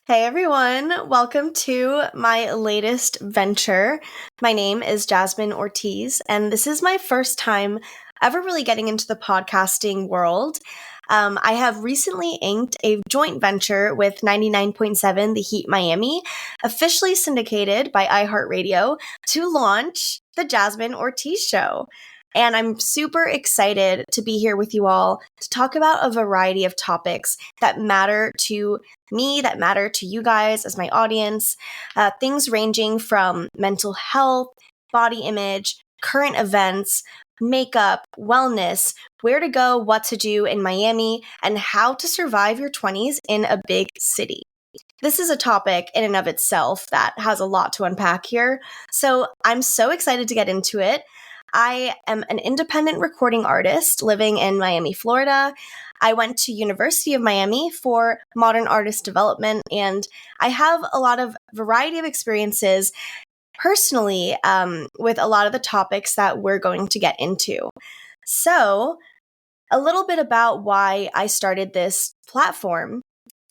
Hey everyone, welcome to my latest venture. My name is Jasmine Ortiz, and this is my first time ever really getting into the podcasting world. I have recently inked a joint venture with 99.7 The Heat Miami, officially syndicated by iHeartRadio, to launch the Jasmine Ortiz Show. And I'm super excited to be here with you all to talk about a variety of topics that matter to me, that matter to you guys as my audience. Things ranging from mental health, body image, current events, makeup, wellness, where to go, what to do in Miami, and how to survive your 20s in a big city. This is a topic in and of itself that has a lot to unpack here. So I'm so excited to get into it. I am an independent recording artist living in Miami, Florida. I went to University of Miami for modern artist development, and I have a lot of variety of experiences personally with a lot of the topics that we're going to get into. So, a little bit about why I started this platform.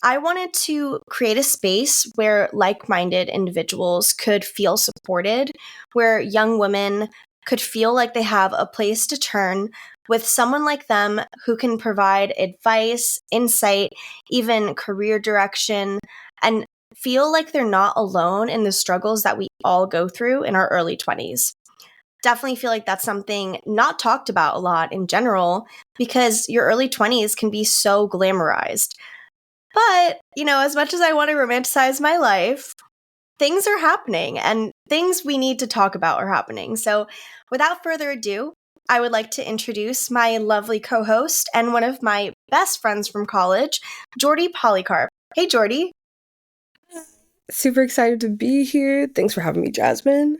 I wanted to create a space where like-minded individuals could feel supported, where young women could feel like they have a place to turn with someone like them who can provide advice, insight, even career direction, and feel like they're not alone in the struggles that we all go through in our early 20s. Definitely feel like that's something not talked about a lot in general because your early 20s can be so glamorized. But, as much as I want to romanticize my life, things are happening and things we need to talk about are happening. So, without further ado, I would like to introduce my lovely co host and one of my best friends from college, Jordi Polycarpe. Hey, Jordi. Super excited to be here. Thanks for having me, Jasmine.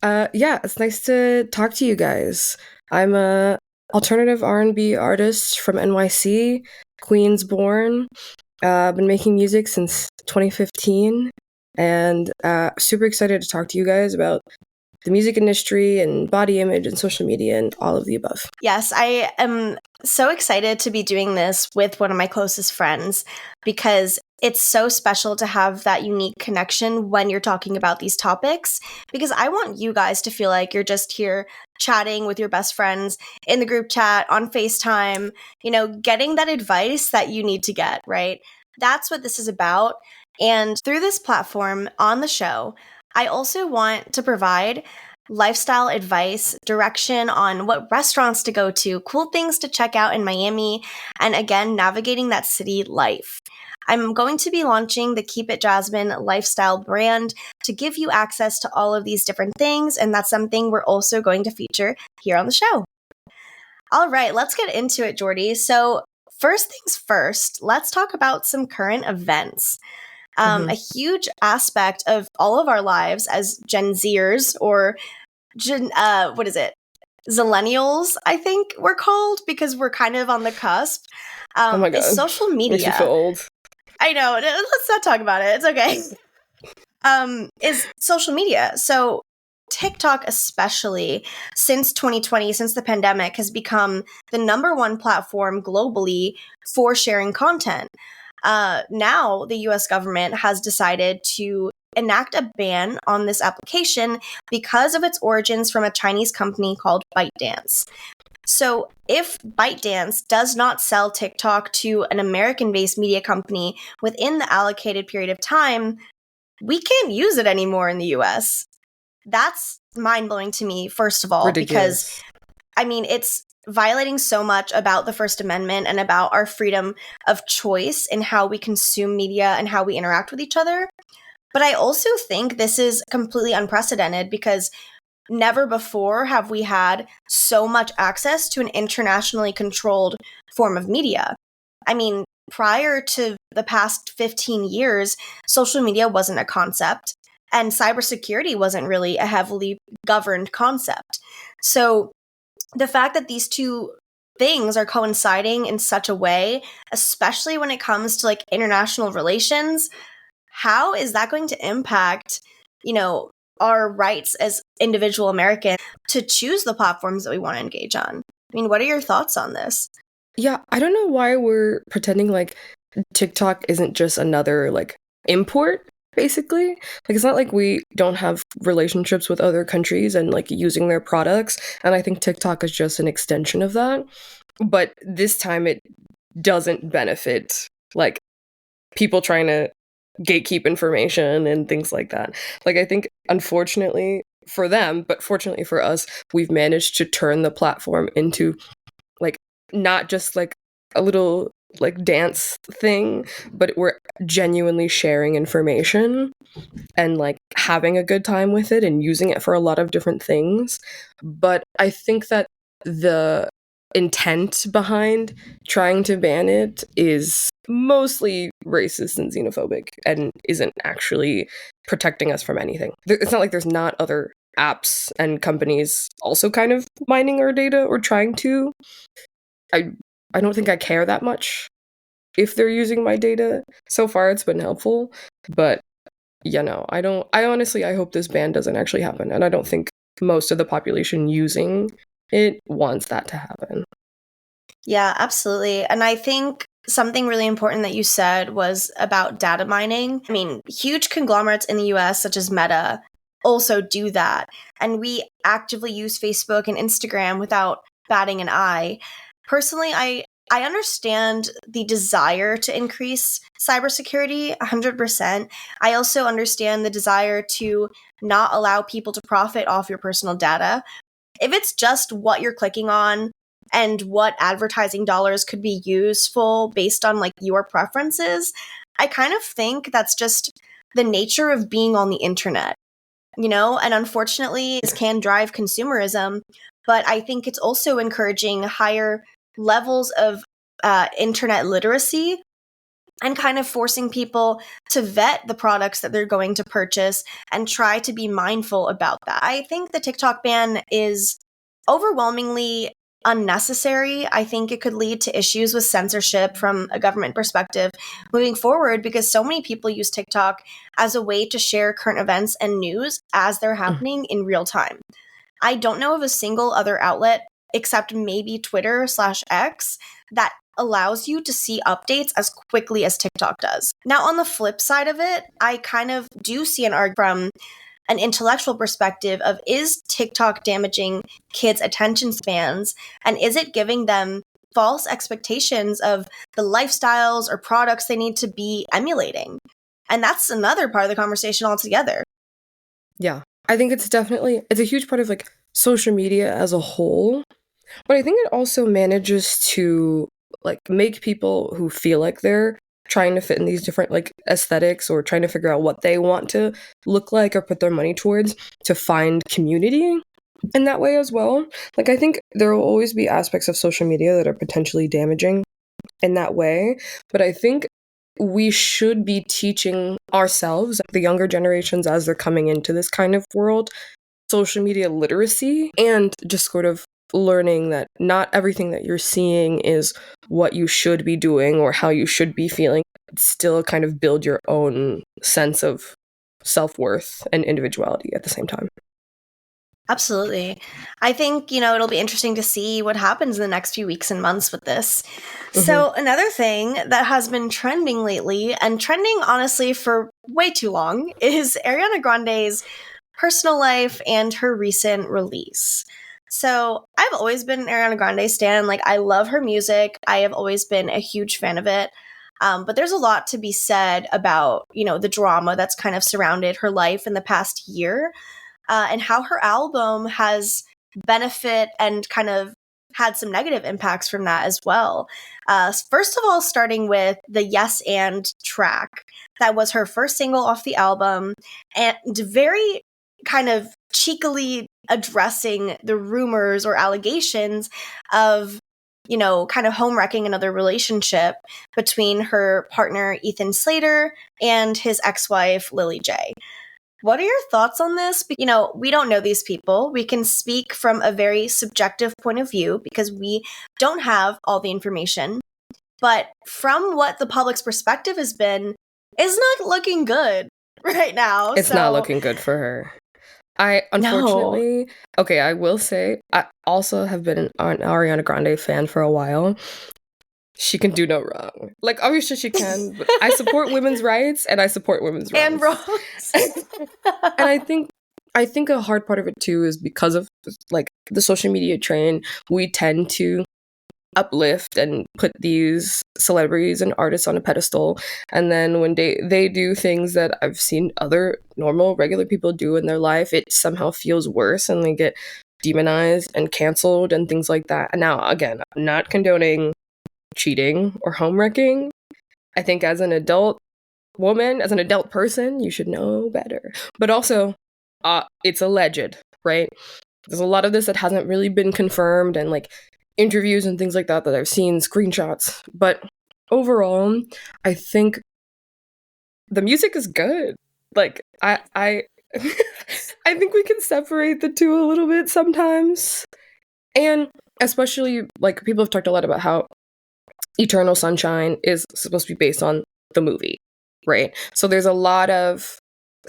Yeah, it's nice to talk to you guys. I'm a alternative R&B artist from NYC, Queens born. Been making music since 2015, and super excited to talk to you guys about the music industry and body image and social media and all of the above. Yes, I am so excited to be doing this with one of my closest friends because it's so special to have that unique connection when you're talking about these topics. Because I want you guys to feel like you're just here chatting with your best friends in the group chat, on FaceTime, getting that advice that you need to get, right? That's what this is about. And through this platform on the show, I also want to provide lifestyle advice, direction on what restaurants to go to, cool things to check out in Miami, and again, navigating that city life. I'm going to be launching the Keep It Jasmine lifestyle brand to give you access to all of these different things, and that's something we're also going to feature here on the show. All right, let's get into it, Jordi. So, first things first, let's talk about some current events. A huge aspect of all of our lives as Gen Zers or what is it? Zillennials, I think we're called because we're kind of on the cusp. Oh my god, is social makes me feel media. old. I know. Let's not talk about it. It's okay. Is social media. So TikTok, especially since 2020, since the pandemic, has become the number one platform globally for sharing content. Now, the US government has decided to enact a ban on this application because of its origins from a Chinese company called ByteDance. So, if ByteDance does not sell TikTok to an American-based media company within the allocated period of time, we can't use it anymore in the US. That's mind-blowing to me, first of all, Ridiculous. because it's violating so much about the First Amendment and about our freedom of choice in how we consume media and how we interact with each other. But I also think this is completely unprecedented because never before have we had so much access to an internationally controlled form of media. Prior to the past 15 years, social media wasn't a concept, and cybersecurity wasn't really a heavily governed concept. So the fact that these two things are coinciding in such a way, especially when it comes to like international relations, how is that going to impact, our rights as individual Americans to choose the platforms that we want to engage on? What are your thoughts on this? Yeah, I don't know why we're pretending like TikTok isn't just another like import, basically. Like, it's not like we don't have relationships with other countries and like using their products. And I think TikTok is just an extension of that. But this time it doesn't benefit like people trying to gatekeep information and things like that. Like, I think unfortunately for them, but fortunately for us, we've managed to turn the platform into like not just like a little like dance thing, but we're genuinely sharing information and like having a good time with it and using it for a lot of different things. But I think that the intent behind trying to ban it is mostly racist and xenophobic and isn't actually protecting us from anything. It's not like there's not other apps and companies also kind of mining our data or trying to. I don't think I care that much if they're using my data. So far it's been helpful, but I honestly I hope this ban doesn't actually happen, and I don't think most of the population using it wants that to happen. Yeah, absolutely. And I think something really important that you said was about data mining. I mean, huge conglomerates in the US, such as Meta, also do that. And we actively use Facebook and Instagram without batting an eye. Personally, I understand the desire to increase cybersecurity 100%. I also understand the desire to not allow people to profit off your personal data. If it's just what you're clicking on and what advertising dollars could be useful based on like your preferences, I kind of think that's just the nature of being on the internet, and unfortunately this can drive consumerism, but I think it's also encouraging higher levels of internet literacy and kind of forcing people to vet the products that they're going to purchase and try to be mindful about that. I think the TikTok ban is overwhelmingly unnecessary. I think it could lead to issues with censorship from a government perspective moving forward because so many people use TikTok as a way to share current events and news as they're happening in real time. I don't know of a single other outlet except maybe Twitter/X that allows you to see updates as quickly as TikTok does. Now, on the flip side of it, I kind of do see an argument from an intellectual perspective of, is TikTok damaging kids' attention spans, and is it giving them false expectations of the lifestyles or products they need to be emulating? And that's another part of the conversation altogether. Yeah. I think it's a huge part of like social media as a whole, but I think it also manages to like make people who feel like they're trying to fit in these different like aesthetics or trying to figure out what they want to look like or put their money towards to find community in that way as well. Like, I think there will always be aspects of social media that are potentially damaging in that way, but I think we should be teaching ourselves, the younger generations, as they're coming into this kind of world, social media literacy and just sort of learning that not everything that you're seeing is what you should be doing or how you should be feeling. Still kind of build your own sense of self-worth and individuality at the same time. Absolutely. I think, it'll be interesting to see what happens in the next few weeks and months with this. So another thing that has been trending lately, and trending honestly for way too long, is Ariana Grande's personal life and her recent release. So I've always been an Ariana Grande stan. Like, I love her music. I have always been a huge fan of it. But there's a lot to be said about, the drama that's kind of surrounded her life in the past year. And how her album has benefit and kind of had some negative impacts from that as well. First of all, starting with the Yes and track. That was her first single off the album, and very kind of cheekily addressing the rumors or allegations of, kind of home wrecking another relationship between her partner, Ethan Slater, and his ex-wife, Lily J. What are your thoughts on this? We don't know these people. We can speak from a very subjective point of view because we don't have all the information. But from what the public's perspective has been, it's not looking good right now. It's not looking good for her. I unfortunately, okay, I will say, I also have been an Ariana Grande fan for a while. she can do no wrong. Like, obviously she can, but I support women's rights and I support women's wrongs. And wrongs. And I think a hard part of it too is because of like the social media train, we tend to uplift and put these celebrities and artists on a pedestal, and then when they do things that I've seen other normal regular people do in their life, it somehow feels worse and they get demonized and canceled and things like that. And now again, I'm not condoning cheating or home wrecking. I think as an adult woman, as an adult person, you should know better. But also, it's alleged, right? There's a lot of this that hasn't really been confirmed, and like interviews and things like that I've seen, screenshots. But overall, I think the music is good. Like I I think we can separate the two a little bit sometimes. And especially like people have talked a lot about how Eternal Sunshine is supposed to be based on the movie, right? So there's a lot of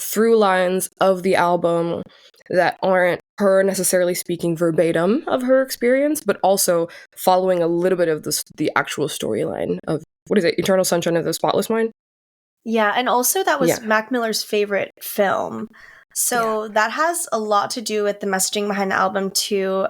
through lines of the album that aren't her necessarily speaking verbatim of her experience, but also following a little bit of the actual storyline of, what is it, Eternal Sunshine of the Spotless Mind? Yeah, and also that was Mac Miller's favorite film. So that has a lot to do with the messaging behind the album too.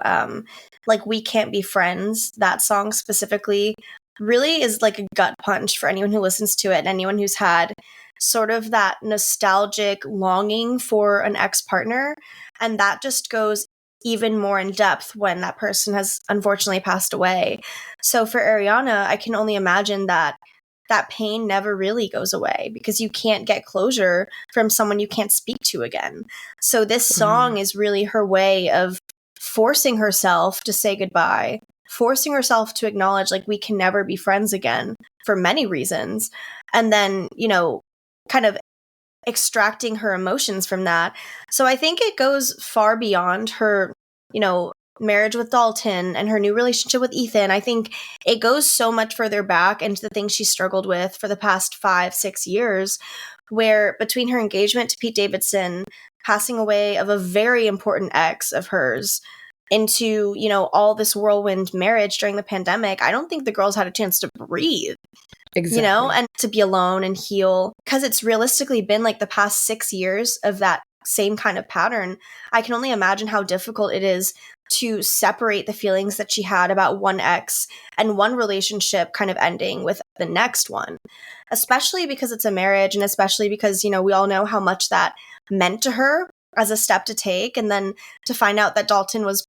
Like We Can't Be Friends, that song specifically really is like a gut punch for anyone who listens to it and anyone who's had sort of that nostalgic longing for an ex-partner. And that just goes even more in depth when that person has unfortunately passed away. So for Ariana, I can only imagine that that pain never really goes away because you can't get closure from someone you can't speak to again. So this song is really her way of forcing herself to say goodbye, forcing herself to acknowledge like we can never be friends again for many reasons. And then, you know, kind of extracting her emotions from that. So I think it goes far beyond her, you know, marriage with Dalton and her new relationship with Ethan. I think it goes so much further back into the things she struggled with for the past 5-6 years, where between her engagement to Pete Davidson, passing away of a very important ex of hers, into, you know, all this whirlwind marriage during the pandemic, I don't think the girls had a chance to breathe. Exactly. You know, and to be alone and heal, because it's realistically been like the past 6 years of that same kind of pattern. I can only imagine how difficult it is to separate the feelings that she had about one ex and one relationship kind of ending with the next one, especially because it's a marriage, and especially because, you know, we all know how much that meant to her as a step to take. And then to find out that Dalton was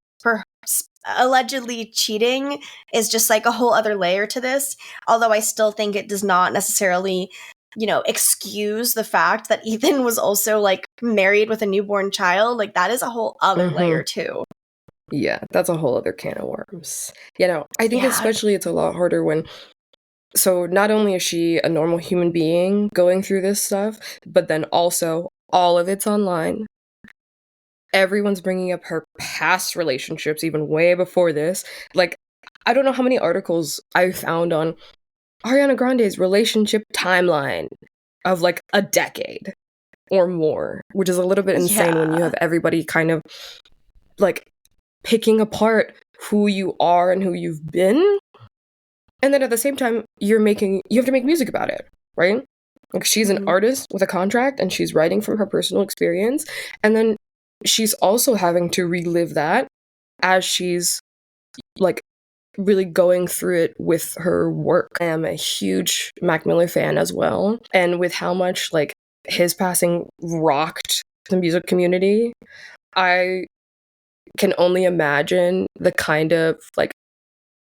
allegedly cheating is just like a whole other layer to this. Although I still think it does not necessarily, you know, excuse the fact that Ethan was also like married with a newborn child. Like that is a whole other layer too. Yeah, that's a whole other can of worms. You know, I think especially it's a lot harder when, so not only is she a normal human being going through this stuff, but then also all of it's online. Everyone's bringing up her past relationships, even way before this. Like, I don't know how many articles I found on Ariana Grande's relationship timeline of like a decade or more, which is a little bit insane when you have everybody kind of like picking apart who you are and who you've been. And then at the same time, you have to make music about it, right? Like she's an artist with a contract and she's writing from her personal experience. And then she's also having to relive that as she's like really going through it with her work. I am a huge Mac Miller fan as well. And with how much like his passing rocked the music community, I can only imagine the kind of like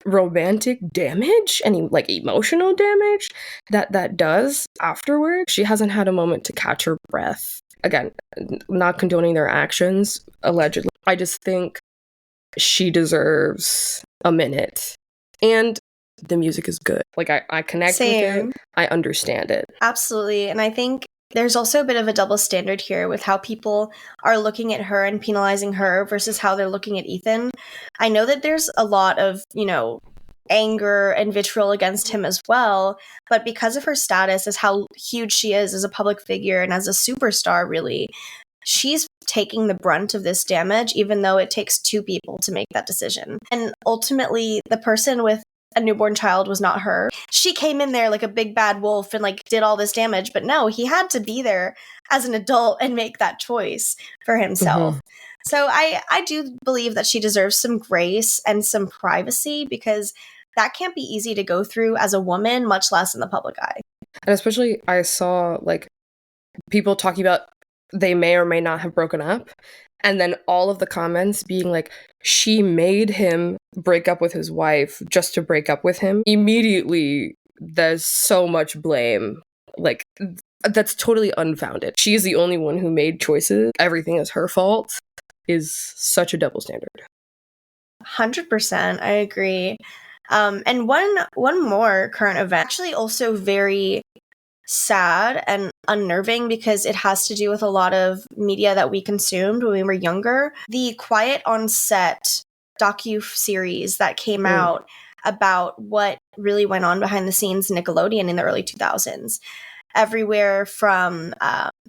romantic damage and like emotional damage that does afterward. She hasn't had a moment to catch her breath. Again, not condoning their actions, allegedly. I just think she deserves a minute. And the music is good. Like, I connect with it. I understand it. Absolutely. And I think there's also a bit of a double standard here with how people are looking at her and penalizing her versus how they're looking at Ethan. I know that there's a lot of, you know, anger and vitriol against him as well, but because of her status as how huge she is as a public figure and as a superstar, really, she's taking the brunt of this damage, even though it takes two people to make that decision. And ultimately, the person with a newborn child was not her. She came in there like a big bad wolf and like did all this damage, but no, he had to be there as an adult and make that choice for himself. So I do believe that she deserves some grace and some privacy, because that can't be easy to go through as a woman, much less in the public eye. And especially I saw like people talking about they may or may not have broken up, and then all of the comments being like, she made him break up with his wife just to break up with him. Immediately, there's so much blame. Like, that's totally unfounded. She is the only one who made choices. Everything is her fault is such a double standard. 100%. I agree. And one more current event, actually also very sad and unnerving, because it has to do with a lot of media that we consumed when we were younger. The Quiet on Set docu-series that came out about what really went on behind the scenes in Nickelodeon in the early 2000s. Everywhere from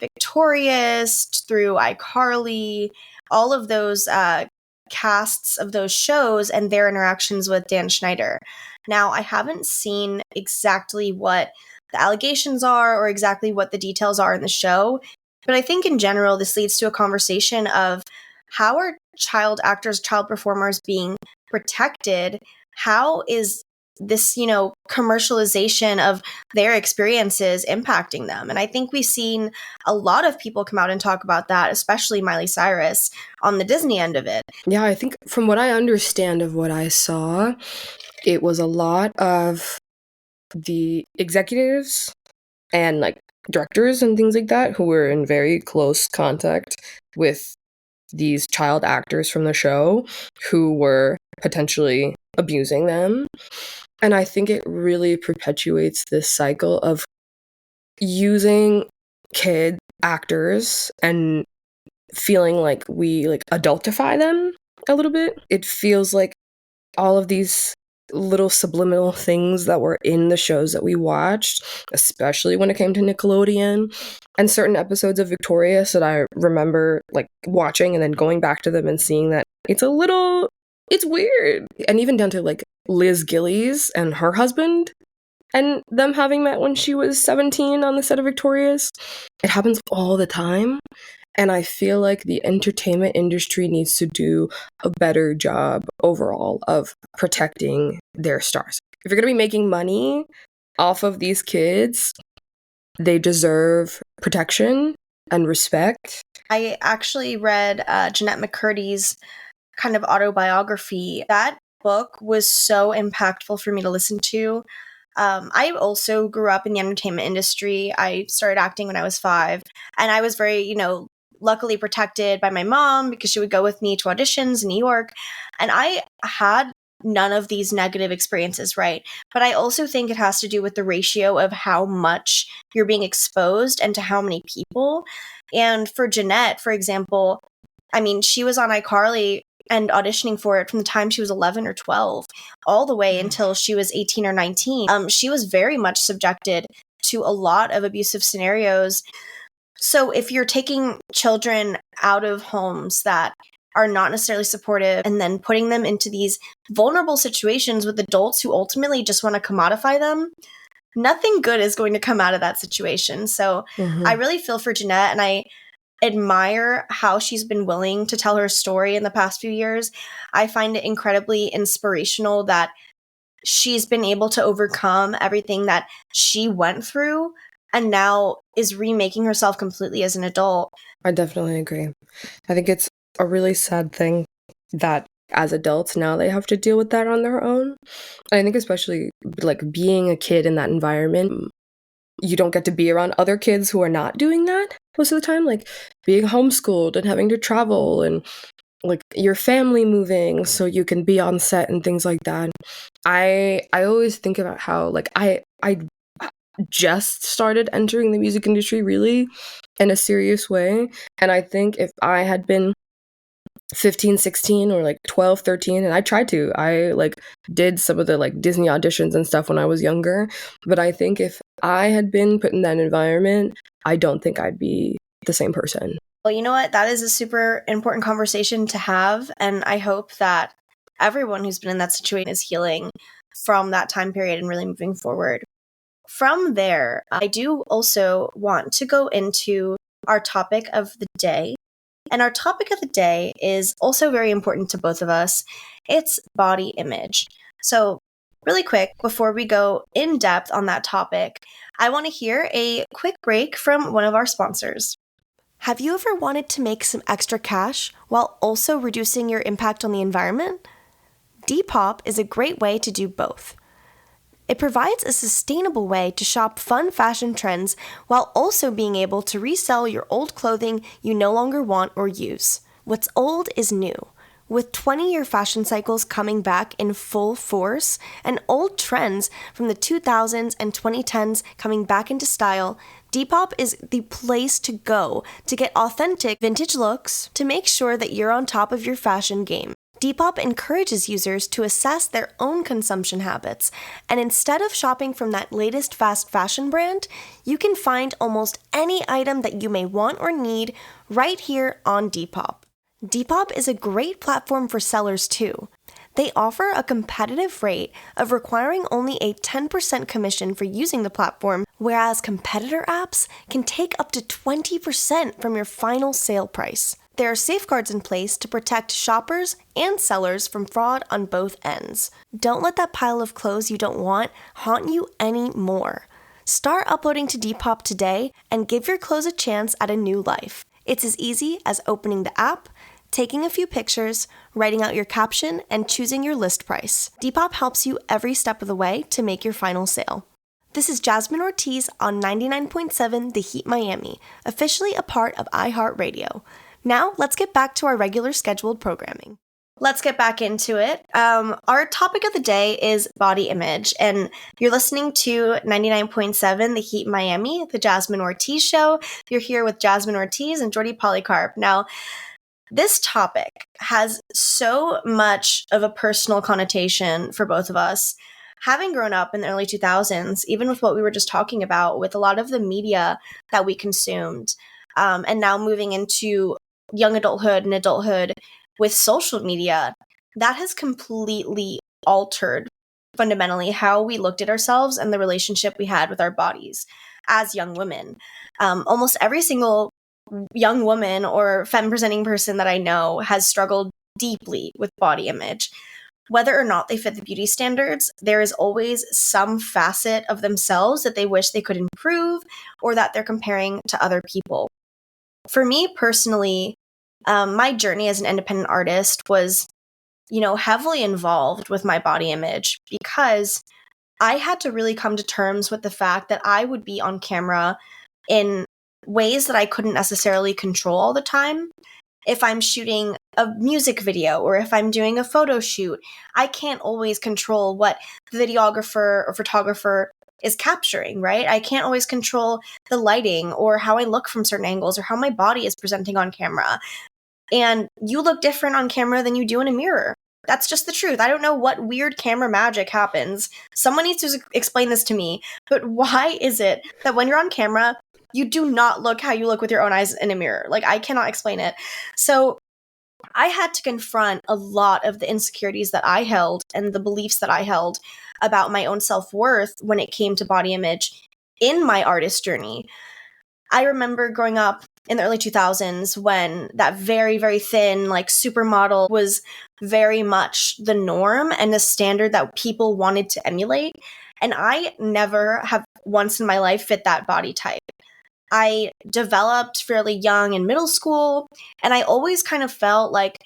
Victorious through iCarly, all of those casts of those shows and their interactions with Dan Schneider. Now, I haven't seen exactly what the allegations are or exactly what the details are in the show, but I think in general this leads to a conversation of how are child actors, child performers being protected? How is this, commercialization of their experiences impacting them? And I think we've seen a lot of people come out and talk about that, especially Miley Cyrus on the Disney end of it. Yeah, I think from what I understand of what I saw, it was a lot of the executives and like directors and things like that who were in very close contact with these child actors from the show who were potentially abusing them. And I think it really perpetuates this cycle of using kid actors and feeling like we like adultify them a little bit. It feels like all of these little subliminal things that were in the shows that we watched, especially when it came to Nickelodeon, and certain episodes of Victorious that I remember like watching and then going back to them and seeing that it's weird. And even down to like Liz Gillies and her husband and them having met when she was 17 on the set of Victorious. It happens all the time. And I feel like the entertainment industry needs to do a better job overall of protecting their stars. If you're going to be making money off of these kids, they deserve protection and respect. I actually read Jeanette McCurdy's kind of autobiography. That book was so impactful for me to listen to. I also grew up in the entertainment industry. I started acting when I was 5, and I was very, luckily protected by my mom because she would go with me to auditions in New York. And I had none of these negative experiences, right? But I also think it has to do with the ratio of how much you're being exposed and to how many people. And for Jeanette, for example, I mean, she was on iCarly and auditioning for it from the time she was 11 or 12 all the way until she was 18 or 19. She was very much subjected to a lot of abusive scenarios. So if you're taking children out of homes that are not necessarily supportive and then putting them into these vulnerable situations with adults who ultimately just want to commodify them, nothing good is going to come out of that situation. So I really feel for Jeanette, and I admire how she's been willing to tell her story in the past few years. I find it incredibly inspirational that she's been able to overcome everything that she went through and now is remaking herself completely as an adult. I definitely agree. I think it's a really sad thing that as adults now they have to deal with that on their own. And I think especially like being a kid in that environment, you don't get to be around other kids who are not doing that most of the time, like being homeschooled and having to travel and like your family moving so you can be on set and things like that. I always think about how like I just started entering the music industry really in a serious way, and I think if I had been 15, 16 or like 12, 13, and I like did some of the like Disney auditions and stuff when I was younger, but I think if I had been put in that environment, I don't think I'd be the same person. Well, you know what? That is a super important conversation to have, and I hope that everyone who's been in that situation is healing from that time period and really moving forward. From there, I do also want to go into our topic of the day. And our topic of the day is also very important to both of us. It's body image. So, really quick, before we go in depth on that topic, I want to hear a quick break from one of our sponsors. Have you ever wanted to make some extra cash while also reducing your impact on the environment? Depop is a great way to do both. It provides a sustainable way to shop fun fashion trends while also being able to resell your old clothing you no longer want or use. What's old is new. With 20-year fashion cycles coming back in full force and old trends from the 2000s and 2010s coming back into style, Depop is the place to go to get authentic vintage looks to make sure that you're on top of your fashion game. Depop encourages users to assess their own consumption habits, and instead of shopping from that latest fast fashion brand, you can find almost any item that you may want or need right here on Depop. Depop is a great platform for sellers too. They offer a competitive rate of requiring only a 10% commission for using the platform, whereas competitor apps can take up to 20% from your final sale price. There are safeguards in place to protect shoppers and sellers from fraud on both ends. Don't let that pile of clothes you don't want haunt you anymore. Start uploading to Depop today and give your clothes a chance at a new life. It's as easy as opening the app, taking a few pictures, writing out your caption, and choosing your list price. Depop helps you every step of the way to make your final sale. This is Jasmine Ortiz on 99.7 The Heat Miami, officially a part of iHeartRadio. Now, let's get back to our regular scheduled programming. Let's get back into it. Our topic of the day is body image, and you're listening to 99.7 The Heat Miami, the Jasmine Ortiz Show. You're here with Jasmine Ortiz and Jordi Polycarpe. Now, this topic has so much of a personal connotation for both of us. Having grown up in the early 2000s, even with what we were just talking about, with a lot of the media that we consumed, and now moving into young adulthood and adulthood with social media, that has completely altered fundamentally how we looked at ourselves and the relationship we had with our bodies as young women. Almost every single young woman or femme-presenting person that I know has struggled deeply with body image. Whether or not they fit the beauty standards, there is always some facet of themselves that they wish they could improve or that they're comparing to other people. For me personally, my journey as an independent artist was, heavily involved with my body image because I had to really come to terms with the fact that I would be on camera in ways that I couldn't necessarily control all the time. If I'm shooting a music video or if I'm doing a photo shoot, I can't always control what the videographer or photographer is capturing, right? I can't always control the lighting or how I look from certain angles or how my body is presenting on camera. And you look different on camera than you do in a mirror. That's just the truth. I don't know what weird camera magic happens. Someone needs to explain this to me. But why is it that when you're on camera, you do not look how you look with your own eyes in a mirror? Like, I cannot explain it. So I had to confront a lot of the insecurities that I held and the beliefs that I held about my own self-worth when it came to body image in my artist journey. I remember growing up in the early 2000s when that very, very thin, supermodel was very much the norm and the standard that people wanted to emulate. And I never have once in my life fit that body type. I developed fairly young in middle school, and I always kind of felt like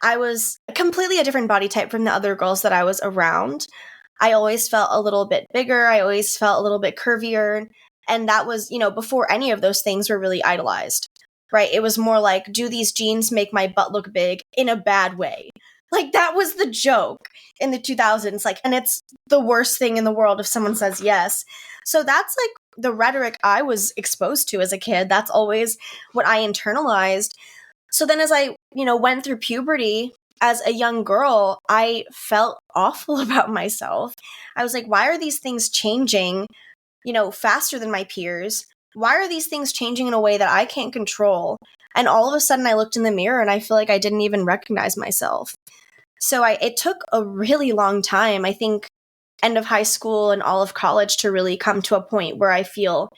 I was completely a different body type from the other girls that I was around. I always felt a little bit bigger. I always felt a little bit curvier. And that was, before any of those things were really idolized, right? It was more like, do these jeans make my butt look big in a bad way? Like, that was the joke in the 2000s. And it's the worst thing in the world if someone says yes. So that's the rhetoric I was exposed to as a kid. That's always what I internalized. So then as I, went through puberty as a young girl, I felt awful about myself. I was like, why are these things changing, faster than my peers? Why are these things changing in a way that I can't control? And all of a sudden I looked in the mirror and I feel like I didn't even recognize myself. So it took a really long time. I think end of high school and all of college to really come to a point where I feel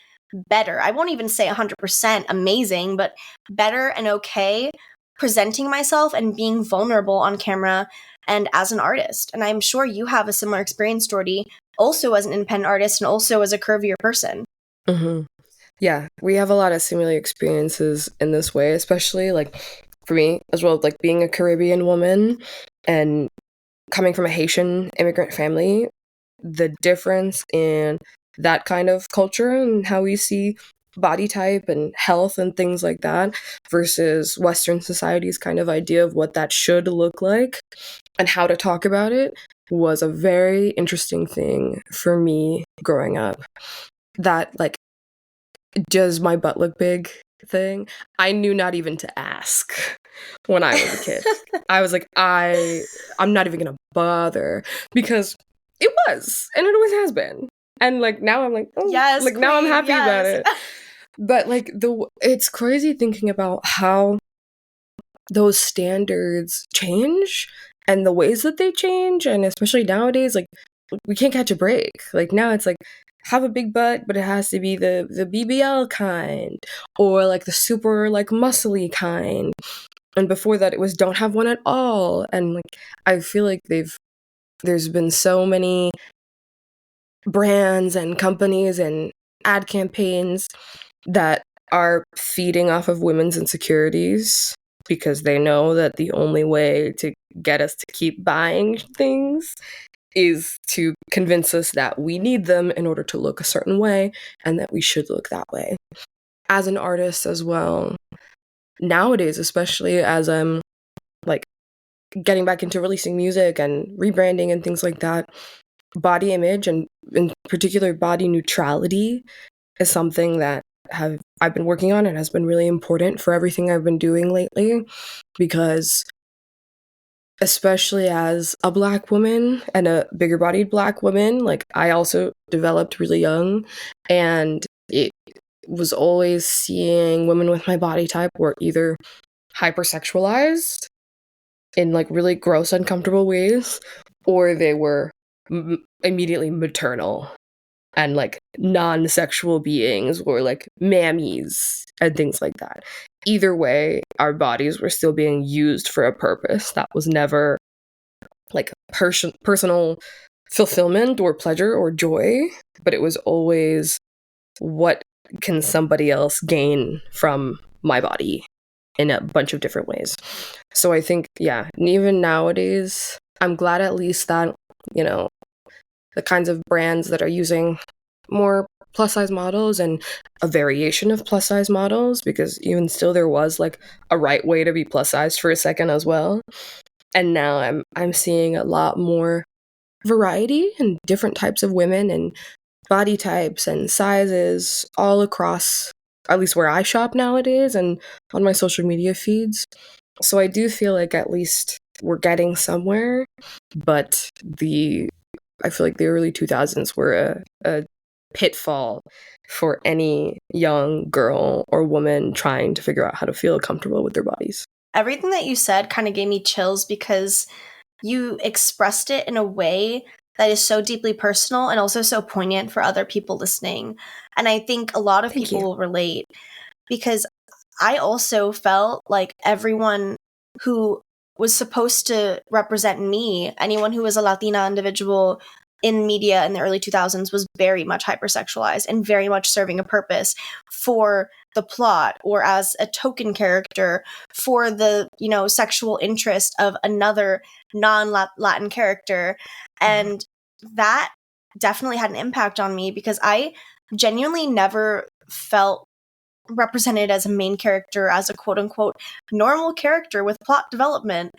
better. I won't even say 100% amazing, but better and okay presenting myself and being vulnerable on camera and as an artist. And I'm sure you have a similar experience, Jordi, also as an independent artist and also as a curvier person. Mm-hmm. Yeah, we have a lot of similar experiences in this way, especially like for me as well, like being a Caribbean woman and coming from a Haitian immigrant family. The difference in that kind of culture and how we see body type and health and things like that versus Western society's kind of idea of what that should look like and how to talk about it was a very interesting thing for me growing up. That, like, does my butt look big thing? I knew not even to ask when I was a kid. I was like, I'm not even gonna bother because it was, and it always has been. And like now I'm like, oh, Yes, like now I'm queen, happy about yes. it. But like it's crazy thinking about how those standards change and the ways that they change, and especially nowadays, like we can't catch a break. Like now it's like have a big butt, but it has to be the BBL kind or like the super like muscly kind. And before that it was don't have one at all. And like I feel like there's been so many brands and companies and ad campaigns that are feeding off of women's insecurities because they know that the only way to get us to keep buying things is to convince us that we need them in order to look a certain way and that we should look that way. As an artist as well, nowadays, especially as I'm like getting back into releasing music and rebranding and things like that, body image and in particular body neutrality is something that I've been working on and has been really important for everything I've been doing lately, because especially as a Black woman and a bigger bodied Black woman, like I also developed really young, and it was always seeing women with my body type were either hypersexualized in like really gross, uncomfortable ways, or they were immediately maternal and like non-sexual beings or like mammies and things like that. Either way, our bodies were still being used for a purpose that was never like personal fulfillment or pleasure or joy, but it was always what can somebody else gain from my body in a bunch of different ways. So I think, yeah, even nowadays, I'm glad at least that, you know, the kinds of brands that are using more plus size models and a variation of plus size models, because even still there was like a right way to be plus size for a second as well. And now I'm seeing a lot more variety and different types of women and body types and sizes all across, at least where I shop nowadays and on my social media feeds. So I do feel like at least we're getting somewhere, but I feel like the early 2000s were a pitfall for any young girl or woman trying to figure out how to feel comfortable with their bodies. Everything that you said kind of gave me chills because you expressed it in a way that is so deeply personal and also so poignant for other people listening. And I think a lot of Thank people you. will relate because I also felt like everyone who was supposed to represent me, anyone who was a Latina individual in media in the early 2000s, was very much hypersexualized and very much serving a purpose for the plot or as a token character for the, sexual interest of another non-Latin character. And that definitely had an impact on me because I genuinely never felt represented as a main character, as a quote unquote normal character with plot development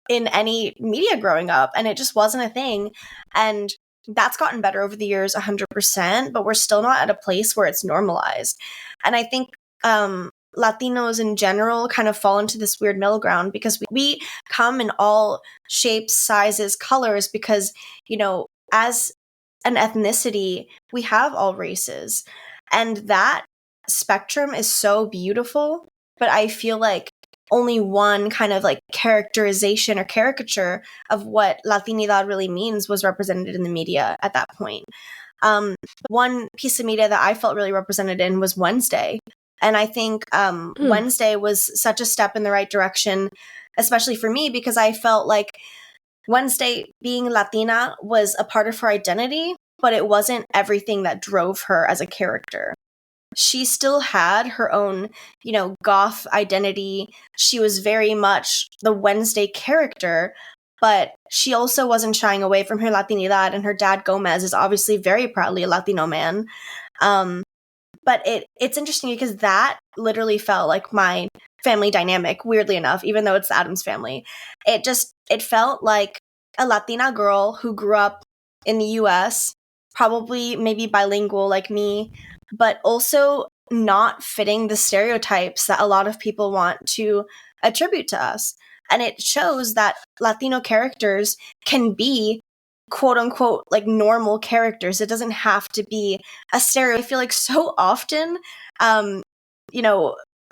in any media growing up. And it just wasn't a thing. And that's gotten better over the years, 100%, but we're still not at a place where it's normalized. And I think Latinos in general kind of fall into this weird middle ground because we come in all shapes, sizes, colors, because, as an ethnicity, we have all races. And that spectrum is so beautiful, but I feel like only one kind of like characterization or caricature of what Latinidad really means was represented in the media at that point. One piece of media that I felt really represented in was Wednesday. And I think Wednesday was such a step in the right direction, especially for me, because I felt like Wednesday being Latina was a part of her identity, but it wasn't everything that drove her as a character. She still had her own, goth identity. She was very much the Wednesday character, but she also wasn't shying away from her Latinidad, and her dad, Gomez, is obviously very proudly a Latino man. But it's interesting because that literally felt like my family dynamic, weirdly enough, even though it's the Addams family. It felt like a Latina girl who grew up in the US, probably maybe bilingual like me, but also not fitting the stereotypes that a lot of people want to attribute to us. And it shows that Latino characters can be quote unquote like normal characters. It doesn't have to be a stereo. I feel like so often,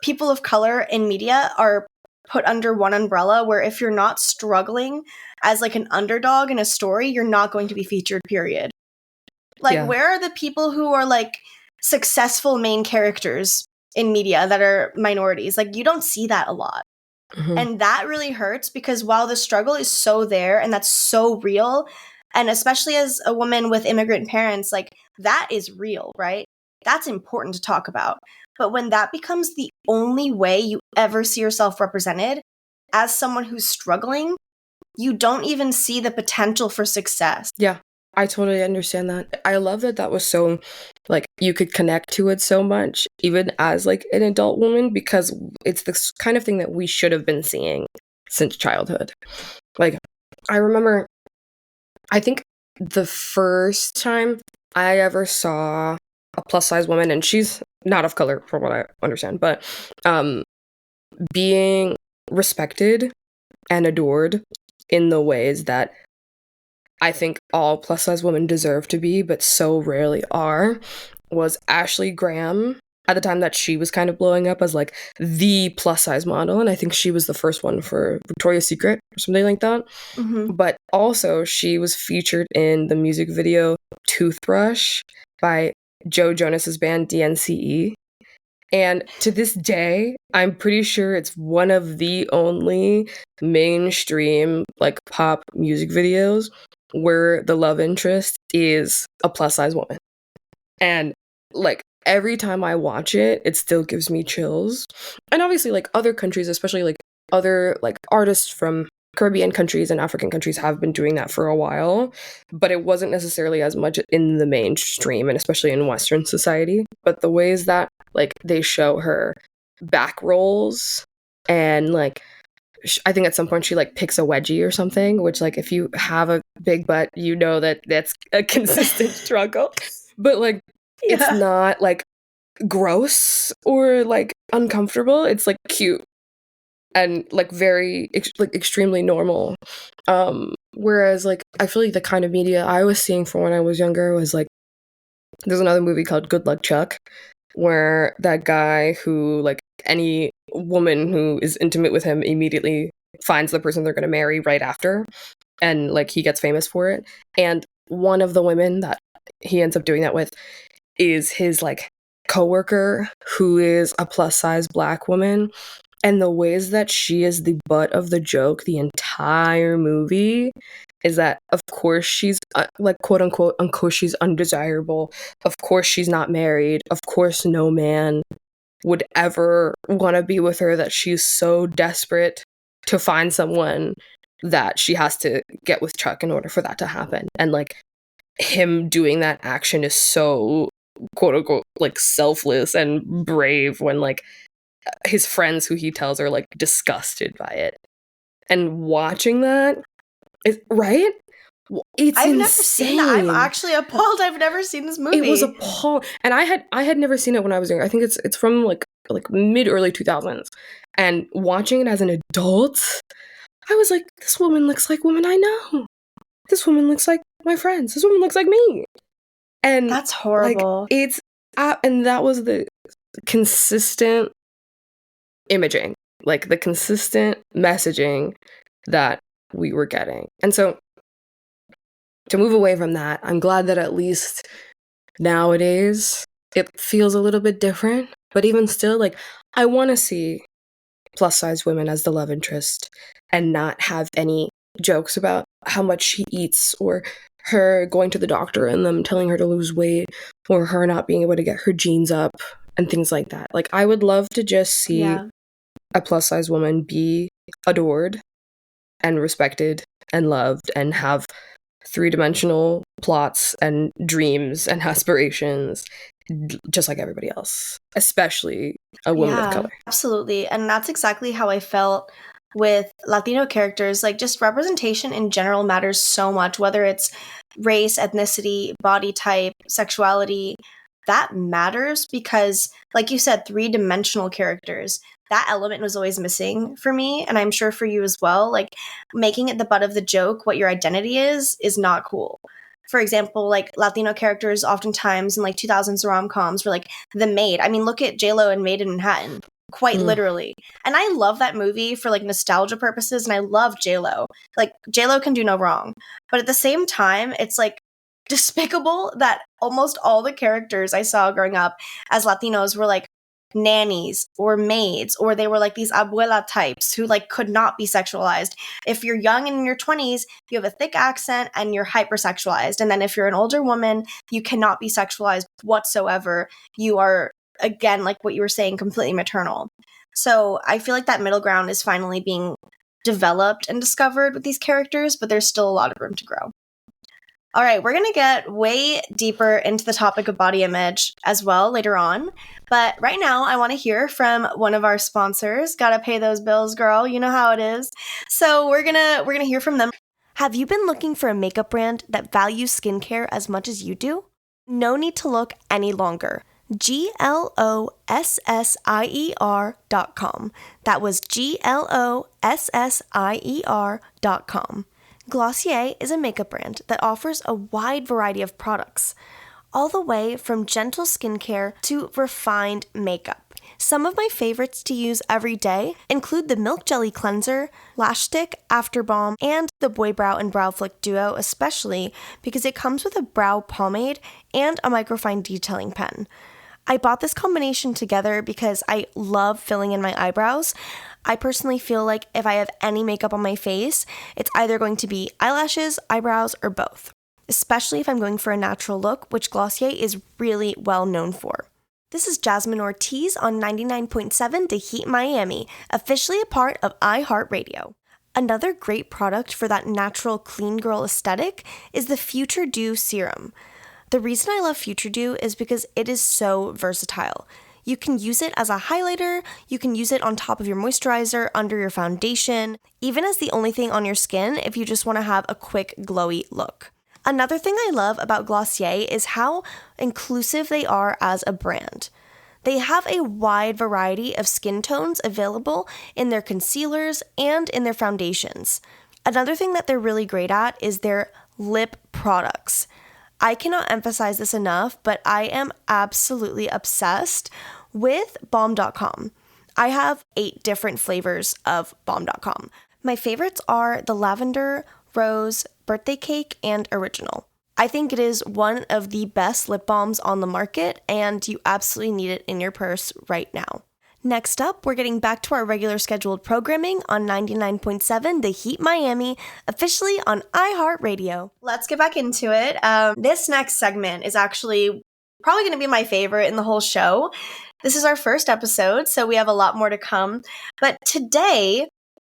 people of color in media are put under one umbrella where if you're not struggling as like an underdog in a story, you're not going to be featured, period. Like, where are the people who are like successful main characters in media that are minorities? Like, you don't see that a lot. Mm-hmm. And that really hurts because while the struggle is so there and that's so real, and especially as a woman with immigrant parents, like that is real, right? That's important to talk about. But when that becomes the only way you ever see yourself represented as someone who's struggling, you don't even see the potential for success. Yeah, I totally understand that. I love that was so, like, you could connect to it so much, even as, like, an adult woman, because it's the kind of thing that we should have been seeing since childhood. Like, I remember, I think the first time I ever saw a plus-size woman, and she's not of color, from what I understand, but being respected and adored in the ways that I think all plus-size women deserve to be, but so rarely are, was Ashley Graham at the time that she was kind of blowing up as like the plus-size model. And I think she was the first one for Victoria's Secret or something like that. Mm-hmm. But also she was featured in the music video Toothbrush by Joe Jonas's band DNCE. And to this day, I'm pretty sure it's one of the only mainstream like pop music videos where the love interest is a plus-size woman. And like every time I watch it, it still gives me chills. And obviously like other countries, especially like other like artists from Caribbean countries and African countries have been doing that for a while, but it wasn't necessarily as much in the mainstream, and especially in Western society. But the ways that like they show her back rolls, and like I think at some point she like picks a wedgie or something, which like if you have a big butt, you know that that's a consistent struggle. But like it's not like gross or like uncomfortable. It's like cute and like very like extremely normal. Whereas like I feel like the kind of media I was seeing from when I was younger was like, there's another movie called Good Luck Chuck, where that guy who like any woman who is intimate with him immediately finds the person they're going to marry right after, and like he gets famous for it. And one of the women that he ends up doing that with is his like coworker, who is a plus size Black woman. And the ways that she is the butt of the joke the entire movie is that, of course, she's like, quote unquote, of course, she's undesirable. Of course, she's not married. Of course, no man would ever want to be with her, that she's so desperate to find someone that she has to get with Chuck in order for that to happen. And like him doing that action is so, quote unquote, like selfless and brave when like his friends who he tells are like disgusted by it. And watching that is right. It's I've insane. Never seen that. I'm actually appalled. I've never seen this movie. It was appalling, and I had never seen it when I was younger. I think it's from like mid early 2000s. And watching it as an adult, I was like, this woman looks like women I know. This woman looks like my friends. This woman looks like me. And that's horrible. Like, it's and that was the consistent imaging like the consistent messaging that we were getting. And so to move away from that, I'm glad that at least nowadays it feels a little bit different. But even still, like, I want to see plus size women as the love interest and not have any jokes about how much she eats or her going to the doctor and them telling her to lose weight or her not being able to get her jeans up and things like that. Like, I would love to just see a plus size woman be adored and respected and loved and have three-dimensional plots and dreams and aspirations just like everybody else, especially a woman of color. Absolutely. And that's exactly how I felt with Latino characters. Like, just representation in general matters so much, whether it's race, ethnicity, body type, sexuality. That matters because, like you said, three-dimensional characters. That element was always missing for me, and I'm sure for you as well. Like, making it the butt of the joke what your identity is not cool. For example, like Latino characters oftentimes in like 2000s rom-coms were like the maid. I mean, look at J-Lo and Maid in Manhattan, quite literally. And I love that movie for like nostalgia purposes, and I love J-Lo. Like, J-Lo can do no wrong. But at the same time, it's like despicable that almost all the characters I saw growing up as Latinos were like nannies or maids, or they were like these abuela types who like could not be sexualized. If you're young and in your 20s, you have a thick accent and you're hypersexualized. And then if you're an older woman, you cannot be sexualized whatsoever. You are, again, like what you were saying, completely maternal. So I feel like that middle ground is finally being developed and discovered with these characters, but there's still a lot of room to grow. All right, we're going to get way deeper into the topic of body image as well later on. But right now, I want to hear from one of our sponsors. Got to pay those bills, girl. You know how it is. So we're going to hear from them. Have you been looking for a makeup brand that values skincare as much as you do? No need to look any longer. GLOSSIER.com. That was GLOSSIER.com. Glossier is a makeup brand that offers a wide variety of products, all the way from gentle skincare to refined makeup. Some of my favorites to use every day include the Milk Jelly Cleanser, Lash Stick, After Balm, and the Boy Brow and Brow Flick Duo, especially because it comes with a brow pomade and a microfine detailing pen. I bought this combination together because I love filling in my eyebrows. I personally feel like if I have any makeup on my face, it's either going to be eyelashes, eyebrows, or both, especially if I'm going for a natural look, which Glossier is really well known for. This is Jasmine Ortiz on 99.7 The Heat Miami, officially a part of iHeartRadio. Another great product for that natural clean girl aesthetic is the Future Dew Serum. The reason I love Future Dew is because it is so versatile. You can use it as a highlighter, you can use it on top of your moisturizer, under your foundation, even as the only thing on your skin if you just want to have a quick glowy look. Another thing I love about Glossier is how inclusive they are as a brand. They have a wide variety of skin tones available in their concealers and in their foundations. Another thing that they're really great at is their lip products. I cannot emphasize this enough, but I am absolutely obsessed with Balm.com. I have 8 different flavors of Balm.com. My favorites are the lavender, rose, birthday cake, and original. I think it is one of the best lip balms on the market, and you absolutely need it in your purse right now. Next up, we're getting back to our regular scheduled programming on 99.7 The Heat Miami, officially on iHeartRadio. Let's get back into it. This next segment is actually probably going to be my favorite in the whole show. This is our first episode, so we have a lot more to come. But today,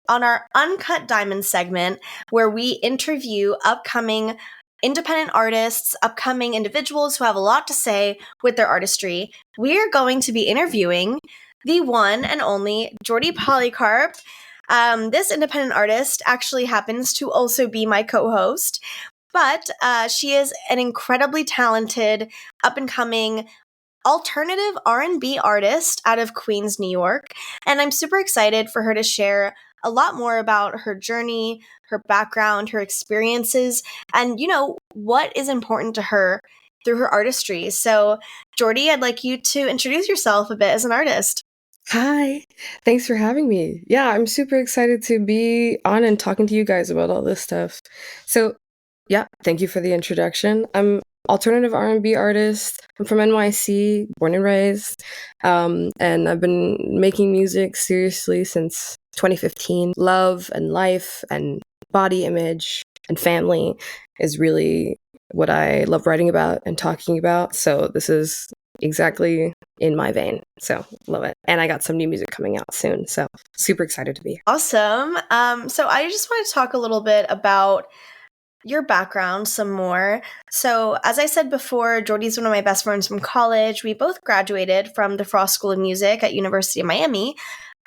on our Uncut Diamond segment, where we interview upcoming independent artists, upcoming individuals who have a lot to say with their artistry, we are going to be interviewing the one and only Jordi Polycarpe. This independent artist actually happens to also be my co-host, but she is an incredibly talented, up-and-coming alternative R&B artist out of Queens, New York, and I'm super excited for her to share a lot more about her journey, her background, her experiences, and, you know, what is important to her through her artistry. So, Jordi, I'd like you to introduce yourself a bit as an artist. Hi. Thanks for having me. Yeah, I'm super excited to be on and talking to you guys about all this stuff. So, yeah, thank you for the introduction. I'm alternative R&B artist. I'm from NYC, born and raised. And I've been making music seriously since 2015. Love and life and body image and family is really what I love writing about and talking about. So, this is exactly in my vein. So love it. And I got some new music coming out soon. So super excited to be here. Awesome. So I just want to talk a little bit about your background some more. So as I said before, Jordi's one of my best friends from college. We both graduated from the Frost School of Music at University of Miami.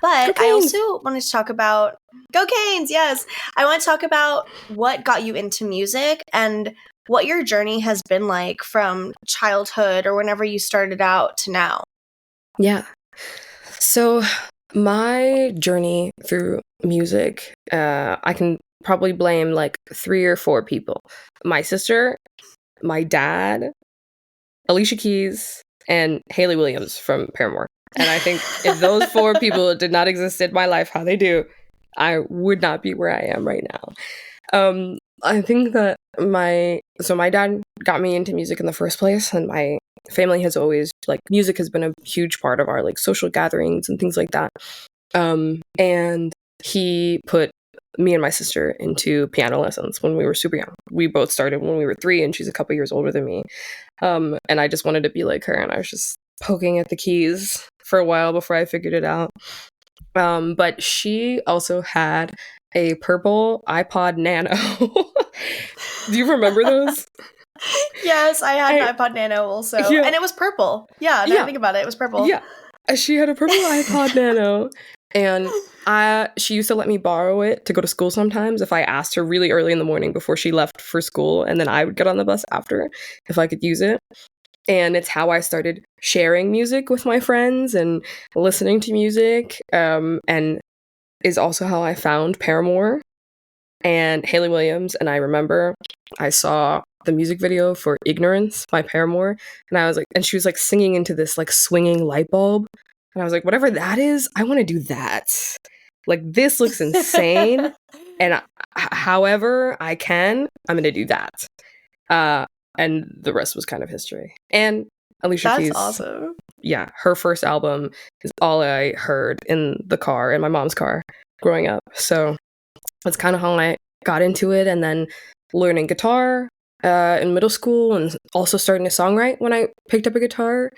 But I also wanted to talk about Go Canes, yes. I want to talk about what got you into music and what your journey has been like from childhood or whenever you started out to now. Yeah. So my journey through music, I can probably blame like 3 or 4 people. My sister, my dad, Alicia Keys, and Hayley Williams from Paramore. And I think if those 4 people did not exist in my life how they do, I would not be where I am right now. I think that my dad got me into music in the first place, and my family has always like music has been a huge part of our like social gatherings and things like that. And he put me and my sister into piano lessons when we were super young. We both started when we were 3, and she's a couple years older than me. And I just wanted to be like her, and I was just poking at the keys for a while before I figured it out. But she also had a purple iPod Nano. Do you remember those? Yes, I had an iPod Nano also. Yeah. And it was purple. Yeah, now I think about it, it was purple. Yeah. She had a purple iPod Nano. And she used to let me borrow it to go to school sometimes if I asked her really early in the morning before she left for school. And then I would get on the bus after if I could use it. And it's how I started sharing music with my friends and listening to music, and is also how I found Paramore and Hayley Williams. And I remember I saw the music video for Ignorance by Paramore, and I was like, and she was like singing into this like swinging light bulb. And I was like, whatever that is, I want to do that. Like, this looks insane. And however I can, I'm going to do that. And the rest was kind of history. And Alicia Keys. That's awesome. Yeah, her first album is all I heard in the car, in my mom's car, growing up. So that's kind of how I got into it. And then learning guitar in middle school, and also starting to songwrite when I picked up a guitar,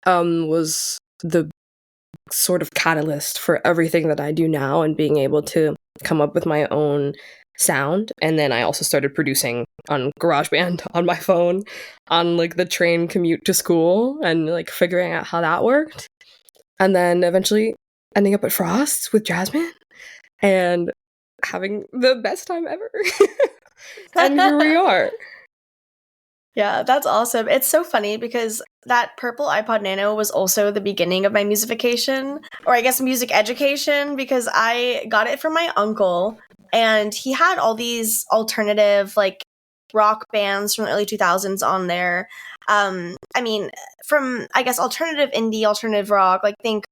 was the sort of catalyst for everything that I do now, and being able to come up with my own sound. And then I also started producing on GarageBand on my phone on like the train commute to school, and like figuring out how that worked. And then eventually ending up at Frost with Jasmine and having the best time ever. And here we are. Yeah, that's awesome. It's so funny because that purple iPod Nano was also the beginning of my musification, or I guess music education, because I got it from my uncle, and he had all these alternative like rock bands from the early 2000s on there. I mean, from I guess alternative indie, alternative rock, like think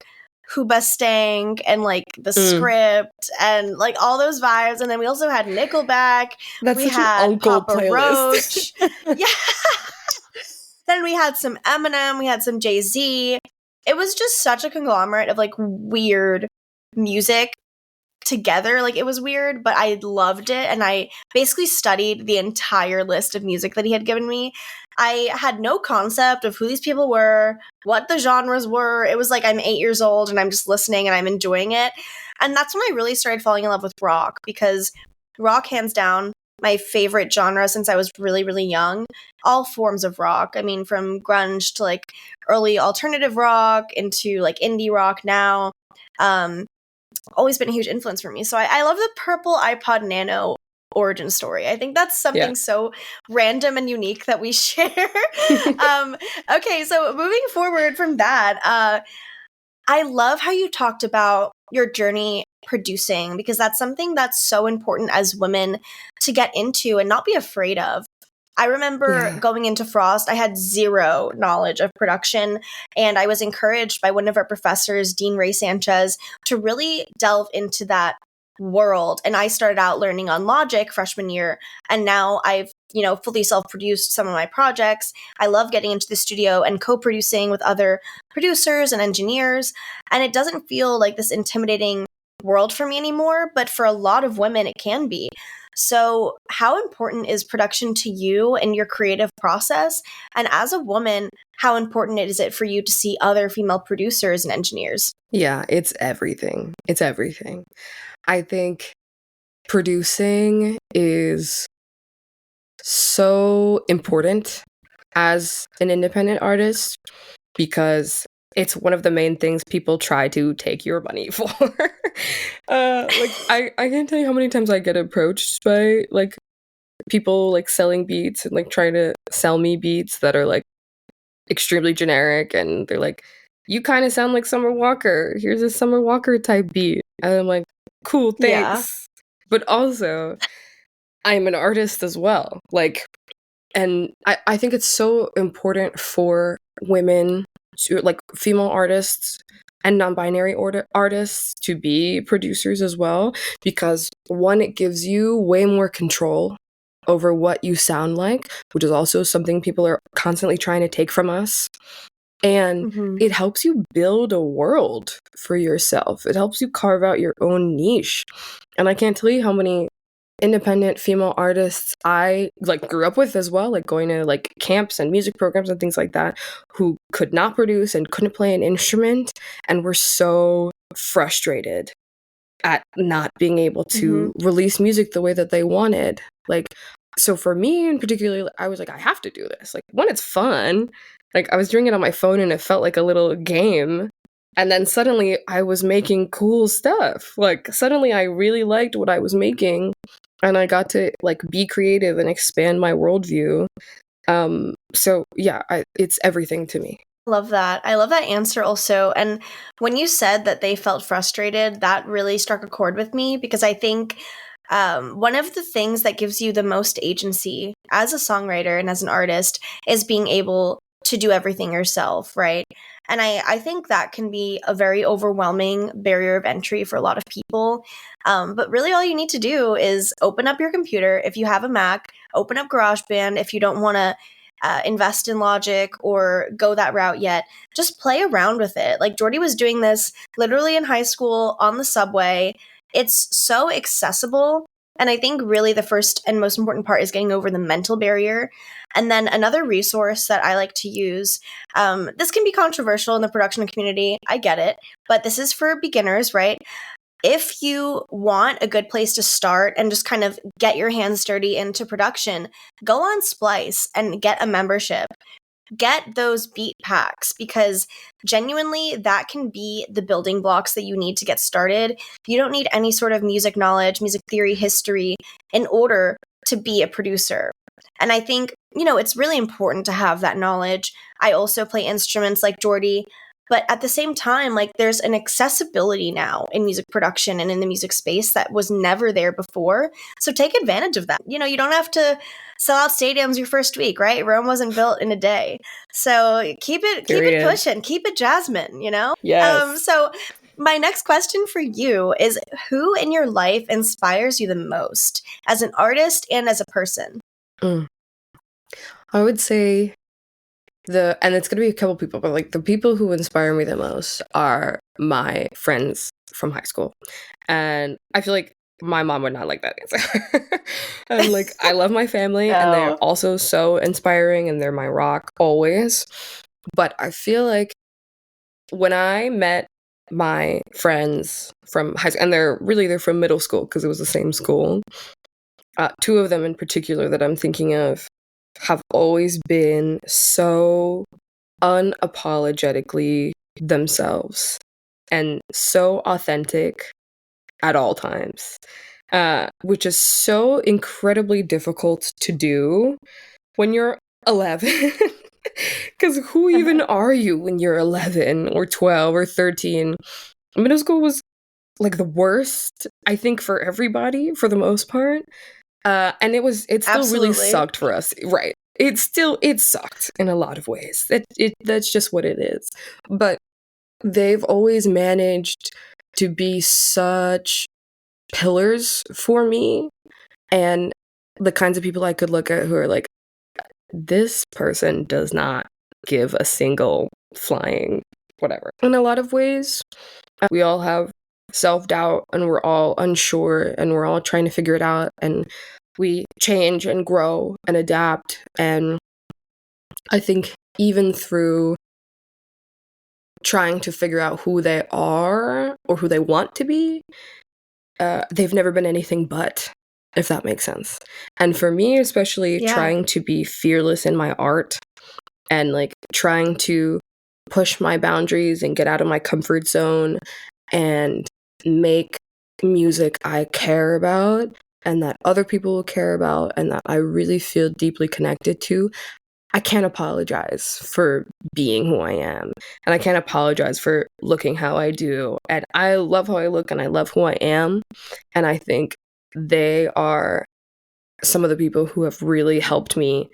Hoobastank and like The Script and like all those vibes. And then we also had Nickelback. That's we such had an uncle Papa playlist. Roach. Yeah. Then we had some Eminem. We had some Jay-Z. It was just such a conglomerate of like weird music together. Like, it was weird, but I loved it. And I basically studied the entire list of music that he had given me. I had no concept of who these people were, what the genres were. It was like I'm 8 years old and I'm just listening and I'm enjoying it. And that's when I really started falling in love with rock, because rock, hands down, my favorite genre since I was really, really young. All forms of rock. I mean, from grunge to like early alternative rock into like indie rock now. Always been a huge influence for me. So I love the purple iPod Nano origin story. I think that's something so random and unique that we share. Okay, so moving forward from that, I love how you talked about your journey producing, because that's something that's so important as women to get into and not be afraid of. I remember going into Frost, I had zero knowledge of production, and I was encouraged by one of our professors, Dean Ray Sanchez, to really delve into that world. And I started out learning on Logic freshman year, and now I've fully self-produced some of my projects. I love getting into the studio and co-producing with other producers and engineers, and it doesn't feel like this intimidating world for me anymore, but for a lot of women it can be. So how important is production to you and your creative process? And as a woman, how important is it for you to see other female producers and engineers? Yeah, it's everything. It's everything. I think producing is so important as an independent artist because it's one of the main things people try to take your money for. I can't tell you how many times I get approached by like people like selling beats and like trying to sell me beats that are like extremely generic, and they're like, you kind of sound like Summer Walker. Here's a Summer Walker type beat. And I'm like, cool, thanks. Yeah. But also, I'm an artist as well. Like, and I think it's so important for women to, like, female artists and non-binary artists to be producers as well, because one, it gives you way more control over what you sound like, which is also something people are constantly trying to take from us. And it helps you build a world for yourself. It helps you carve out your own niche. And I can't tell you how many independent female artists I like grew up with as well, like going to like camps and music programs and things like that, who could not produce and couldn't play an instrument and were so frustrated at not being able to release music the way that they wanted. Like, so for me in particular, I was like, I have to do this. Like, when it's fun, like I was doing it on my phone and it felt like a little game. And then suddenly I was making cool stuff. Like, suddenly I really liked what I was making, and I got to like be creative and expand my worldview. So yeah, it's everything to me. Love that. I love that answer also. And when you said that they felt frustrated, that really struck a chord with me, because I think one of the things that gives you the most agency as a songwriter and as an artist is being able to do everything yourself, right? And I think that can be a very overwhelming barrier of entry for a lot of people. But really all you need to do is open up your computer. If you have a Mac, open up GarageBand. If you don't want to invest in Logic or go that route yet, just play around with it. Like Jordi was doing this literally in high school on the subway. It's so accessible. And I think really the first and most important part is getting over the mental barrier. And then another resource that I like to use, this can be controversial in the production community, I get it, but this is for beginners, right? If you want a good place to start and just kind of get your hands dirty into production, go on Splice and get a membership. Get those beat packs, because genuinely that can be the building blocks that you need to get started. You don't need any sort of music knowledge, music theory, history in order to be a producer. And I think, it's really important to have that knowledge. I also play instruments like Jordi, but at the same time, like there's an accessibility now in music production and in the music space that was never there before. So take advantage of that. You don't have to sell out stadiums your first week, right? Rome wasn't built in a day. So keep it pushing, keep it Jasmine, Yes. So my next question for you is, who in your life inspires you the most as an artist and as a person? I would say and it's going to be a couple people, but like the people who inspire me the most are my friends from high school. And I feel like my mom would not like that answer. And like, I love my family and they're also so inspiring and they're my rock always. But I feel like when I met my friends from high school, and they're from middle school because it was the same school. Two of them in particular that I'm thinking of have always been so unapologetically themselves and so authentic at all times, which is so incredibly difficult to do when you're 11. Because who even are you when you're 11 or 12 or 13? Middle school was like the worst, I think, for everybody for the most part. And it still really Absolutely. sucked for us. Right. It sucked in a lot of ways. That's just what it is. But they've always managed to be such pillars for me, and the kinds of people I could look at who are like, this person does not give a single flying whatever. In a lot of ways, we all have self-doubt and we're all unsure and we're all trying to figure it out, and we change and grow and adapt. And I think even through trying to figure out who they are or who they want to be, they've never been anything but, if that makes sense. And for me, especially trying to be fearless in my art and like trying to push my boundaries and get out of my comfort zone and make music I care about and that other people will care about and that I really feel deeply connected to, I can't apologize for being who I am. And I can't apologize for looking how I do. And I love how I look and I love who I am. And I think they are some of the people who have really helped me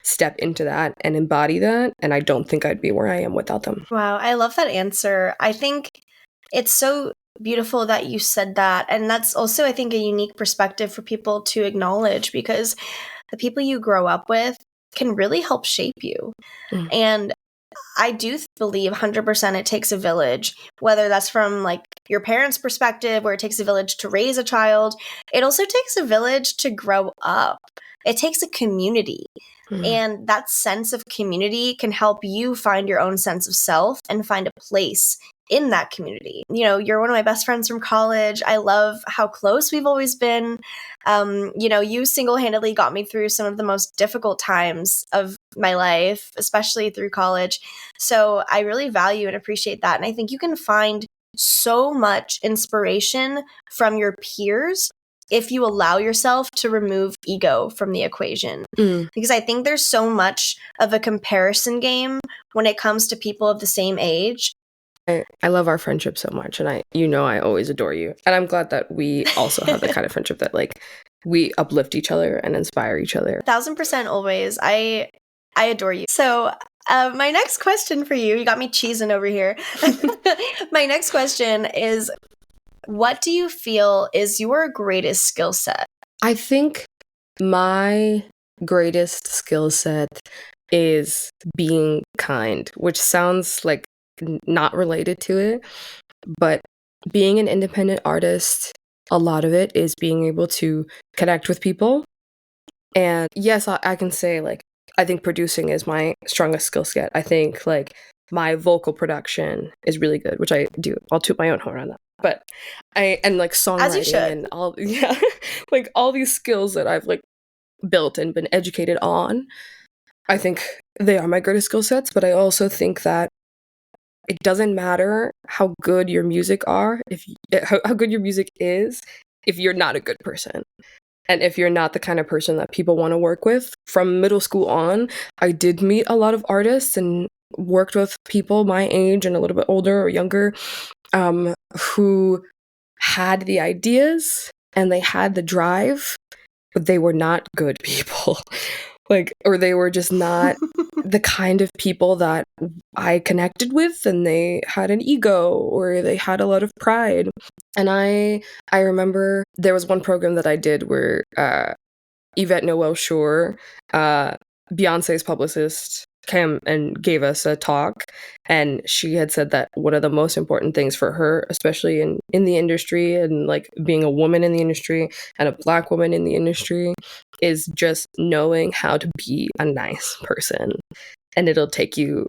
step into that and embody that. And I don't think I'd be where I am without them. Wow, I love that answer. I think it's so beautiful that you said that. And that's also, I think, a unique perspective for people to acknowledge, because the people you grow up with can really help shape you. And I do believe 100% it takes a village, whether that's from like your parents' perspective, where it takes a village to raise a child. It also takes a village to grow up. It takes a community. And that sense of community can help you find your own sense of self and find a place in that community. You know, you're one of my best friends from college. I love how close we've always been. You know, you single-handedly got me through some of the most difficult times of my life, especially through college. So I really value and appreciate that. And I think you can find so much inspiration from your peers if you allow yourself to remove ego from the equation. Because I think there's so much of a comparison game when it comes to people of the same age. I love our friendship so much, and I always adore you. And I'm glad that we also have the kind of friendship that like we uplift each other and inspire each other. 1000% always. I adore you. So my next question for you got me cheesing over here. My next question is, what do you feel is your greatest skill set? I think my greatest skill set is being kind, which sounds like not related to it, but being an independent artist, a lot of it is being able to connect with people. And yes, I can say like I think producing is my strongest skill set. I think like my vocal production is really good, which I do. I'll toot my own horn on that. But like songwriting and all, like all these skills that I've like built and been educated on, I think they are my greatest skill sets. But I also think that it doesn't matter how good your music how good your music is, if you're not a good person. And if you're not the kind of person that people want to work with. From middle school on, I did meet a lot of artists and worked with people my age and a little bit older or younger, who had the ideas and they had the drive, but they were not good people. Or they were just not the kind of people that I connected with, and they had an ego or they had a lot of pride. And I remember there was one program that I did where Yvette Noel Shore, Beyonce's publicist, came and gave us a talk, and she had said that one of the most important things for her, especially in the industry and like being a woman in the industry and a Black woman in the industry, is just knowing how to be a nice person, and it'll take you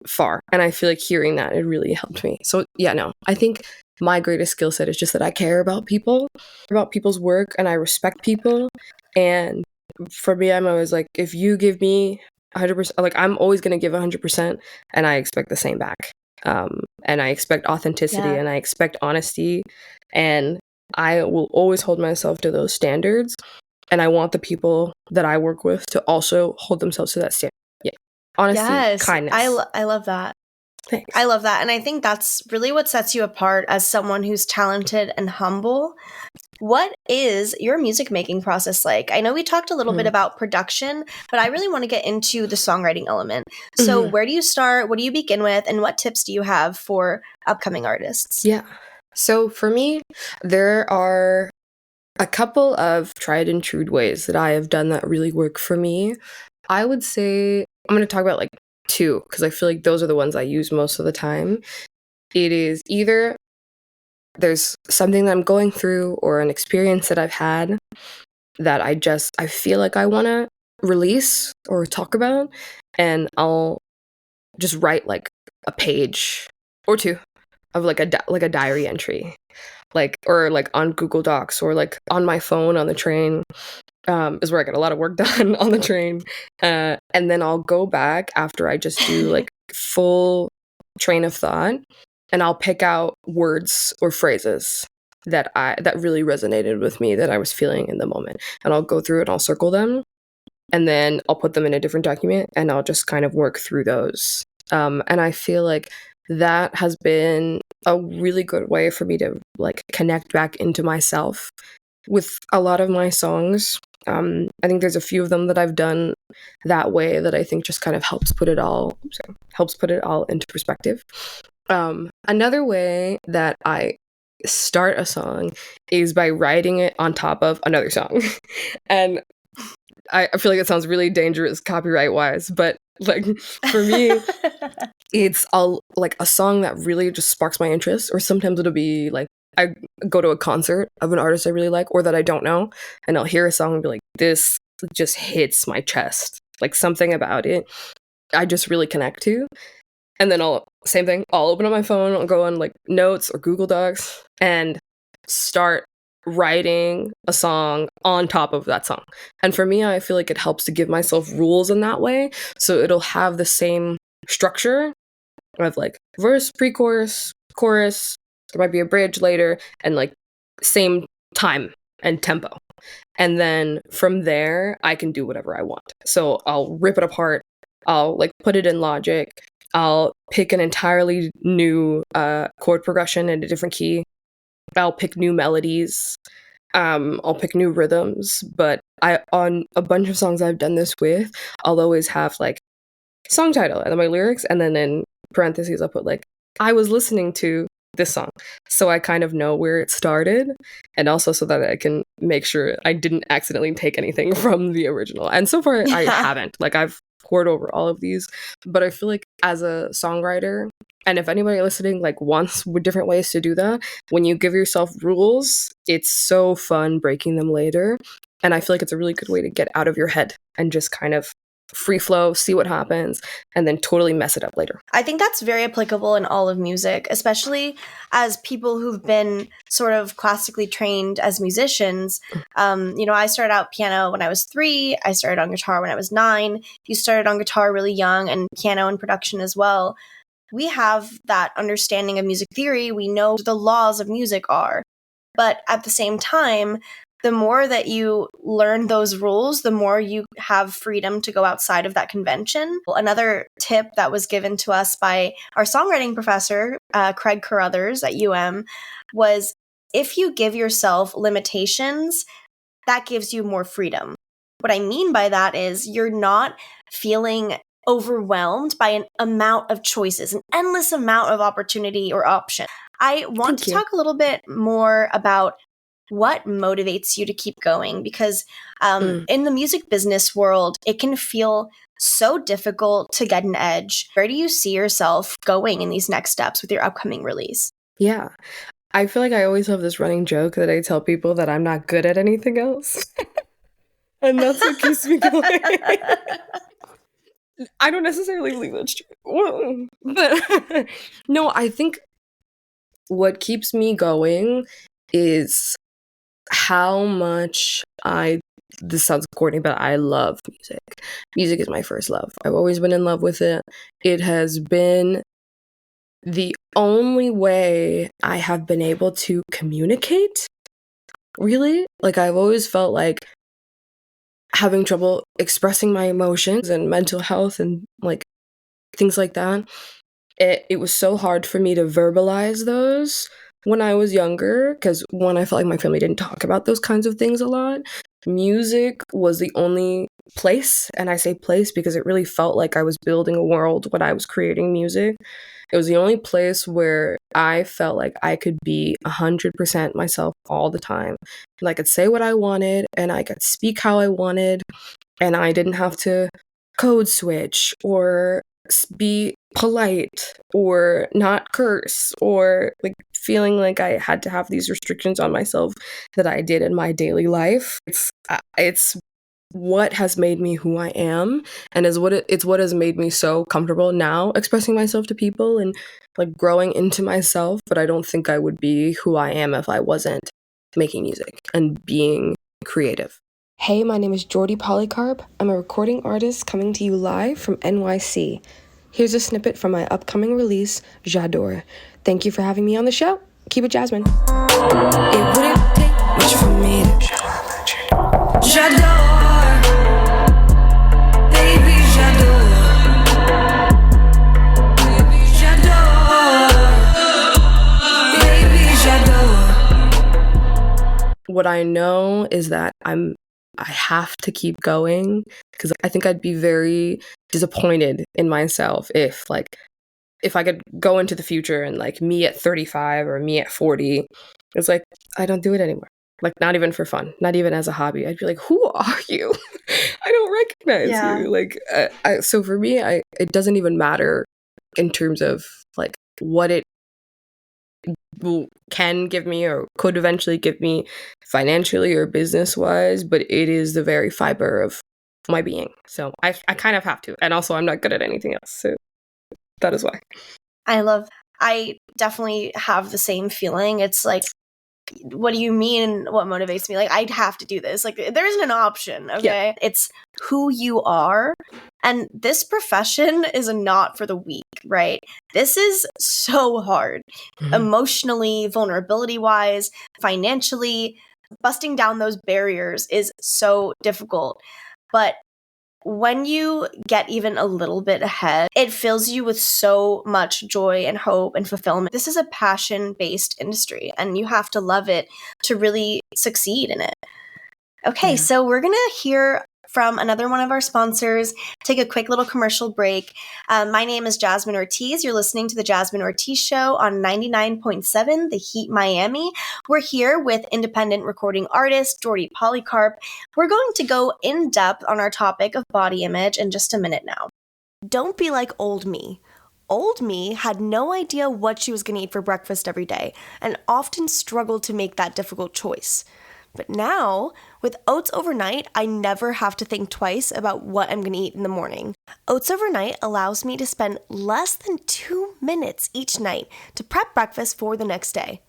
far. And I feel like hearing that, it really helped me. So yeah, no, I think my greatest skill set is just that I care about people, about people's work, and I respect people. And for me, I'm always like, if you give me 100%, like I'm always going to give 100%, and I expect the same back. And I expect authenticity and I expect honesty, and I will always hold myself to those standards. And I want the people that I work with to also hold themselves to that standard. Yeah. Honesty, kindness. I love that. Thanks. I love that. And I think that's really what sets you apart as someone who's talented and humble. What is your music making process like? I know we talked a little bit about production, but I really want to get into the songwriting element. So where do you start? What do you begin with? And what tips do you have for upcoming artists? Yeah. So for me, there are a couple of tried and true ways that I have done that really work for me. I would say I'm going to talk about like two because I feel like those are the ones I use most of the time. It is either there's something that I'm going through or an experience that I've had that I feel like I want to release or talk about, and I'll just write like a page or two of like a diary entry, like or like on Google Docs or like on my phone on the train. Is where I get a lot of work done on the train, and then I'll go back after I just do like full train of thought, and I'll pick out words or phrases that really resonated with me that I was feeling in the moment, and I'll go through it, I'll circle them, and then I'll put them in a different document, and I'll just kind of work through those. And I feel like that has been a really good way for me to like connect back into myself with a lot of my songs. I think there's a few of them that I've done that way that I think just kind of helps put it all into perspective. Another way that I start a song is by writing it on top of another song. And I feel like it sounds really dangerous copyright wise, but like for me, it's like a song that really just sparks my interest, or sometimes it'll be like I go to a concert of an artist I really like or that I don't know, and I'll hear a song and be like, this just hits my chest. Like something about it I just really connect to. And then same thing, I'll open up my phone, I'll go on like notes or Google Docs and start writing a song on top of that song. And for me, I feel like it helps to give myself rules in that way. So it'll have the same structure of like verse, pre-chorus, chorus, there might be a bridge later, and like same time and tempo. And then from there, I can do whatever I want. So I'll rip it apart. I'll like put it in Logic. I'll pick an entirely new chord progression in a different key. I'll pick new melodies. I'll pick new rhythms. But on a bunch of songs I've done this with, I'll always have like song title and then my lyrics, and then in parentheses I'll put like I was listening to this song, so I kind of know where it started, and also so that I can make sure I didn't accidentally take anything from the original. And so far I haven't. Like I've poured over all of these, but I feel like as a songwriter, and if anybody listening like wants different ways to do that, when you give yourself rules, it's so fun breaking them later. And I feel like it's a really good way to get out of your head and just kind of free flow, see what happens, and then totally mess it up later. I think that's very applicable in all of music, especially as people who've been sort of classically trained as musicians. I started out piano when I was 3. I started on guitar when I was 9. You started on guitar really young, and piano and production as well. We have that understanding of music theory. We know the laws of music are. But at the same time, the more that you learn those rules, the more you have freedom to go outside of that convention. Another tip that was given to us by our songwriting professor, Craig Carruthers at was if you give yourself limitations, that gives you more freedom. What I mean by that is you're not feeling overwhelmed by an amount of choices, an endless amount of opportunity or option. I want to talk a little bit more about what motivates you to keep going, because in the music business world, it can feel so difficult to get an edge. Where do you see yourself going in these next steps with your upcoming release? Yeah. I feel like I always have this running joke that I tell people that I'm not good at anything else. And that's what keeps me going. I don't necessarily believe that's true. But no, I think what keeps me going is how much this sounds corny, but I love music. Music is my first love. I've always been in love with it. It has been the only way I have been able to communicate, really. Like I've always felt like having trouble expressing my emotions and mental health and like things like that. It was so hard for me to verbalize those when I was younger, because one, I felt like my family didn't talk about those kinds of things a lot. Music was the only place, and I say place because it really felt like I was building a world when I was creating music. It was the only place where I felt like I could be 100% myself all the time. And I could say what I wanted, and I could speak how I wanted, and I didn't have to code switch or be polite or not curse or like feeling like I had to have these restrictions on myself that I did in my daily life. It's what has made me who I am, and it's what has made me so comfortable now expressing myself to people and like growing into myself. But I don't think I would be who I am if I wasn't making music and being creative. Hey, my name is Jordi Polycarpe. I'm a recording artist coming to you live from NYC. Here's a snippet from my upcoming release, J'adore. Thank you for having me on the show. Keep it Jasmine. It wouldn't take much for me to J'adore. Baby, j'adore. Baby, j'adore. Baby, j'adore. What I know is that I have to keep going because I think I'd be very disappointed in myself if I could go into the future and like me at 35 or me at 40, it's like I don't do it anymore. Like not even for fun, not even as a hobby. I'd be like, who are you? I don't recognize you. Like, so for me, it doesn't even matter in terms of like what it can give me or could eventually give me financially or business wise, but it is the very fiber of my being. So I kind of have to. And also I'm not good at anything else. So that is why. I definitely have the same feeling. It's like, what do you mean? What motivates me? Like, I'd have to do this. Like, there isn't an option. Okay. Yeah. It's who you are. And this profession is not for the weak, right? This is so hard, emotionally, vulnerability wise, financially. Busting down those barriers is so difficult. But when you get even a little bit ahead, it fills you with so much joy and hope and fulfillment. This is a passion-based industry, and you have to love it to really succeed in it. Okay, so we're going to hear from another one of our sponsors, take a quick little commercial break. My name is Jasmine Ortiz. You're listening to the Jasmine Ortiz Show on 99.7 The Heat Miami. We're here with independent recording artist Jordi Polycarpe. We're going to go in depth on our topic of body image in just a minute now. Don't be like old me. Old me had no idea what she was going to eat for breakfast every day and often struggled to make that difficult choice. But now, with Oats Overnight, I never have to think twice about what I'm going to eat in the morning. Oats Overnight allows me to spend less than 2 minutes each night to prep breakfast for the next day.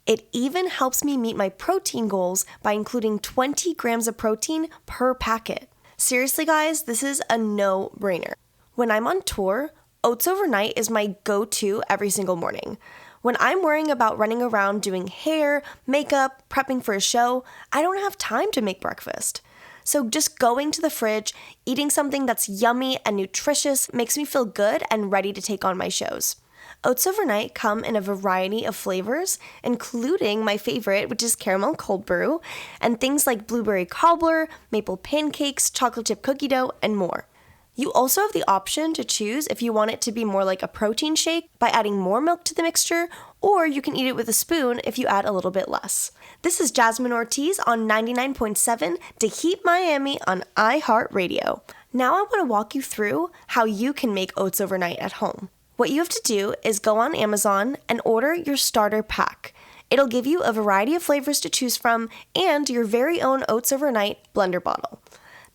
It even helps me meet my protein goals by including 20 grams of protein per packet. Seriously, guys, this is a no-brainer. When I'm on tour, Oats Overnight is my go-to every single morning. When I'm worrying about running around doing hair, makeup, prepping for a show, I don't have time to make breakfast. So just going to the fridge, eating something that's yummy and nutritious makes me feel good and ready to take on my shows. Oats Overnight come in a variety of flavors, including my favorite, which is caramel cold brew, and things like blueberry cobbler, maple pancakes, chocolate chip cookie dough, and more. You also have the option to choose if you want it to be more like a protein shake by adding more milk to the mixture, or you can eat it with a spoon if you add a little bit less. This is Jasmine Ortiz on 99.7 The Heat Miami on iHeartRadio. Now I want to walk you through how you can make Oats Overnight at home. What you have to do is go on Amazon and order your starter pack. It'll give you a variety of flavors to choose from and your very own Oats Overnight blender bottle.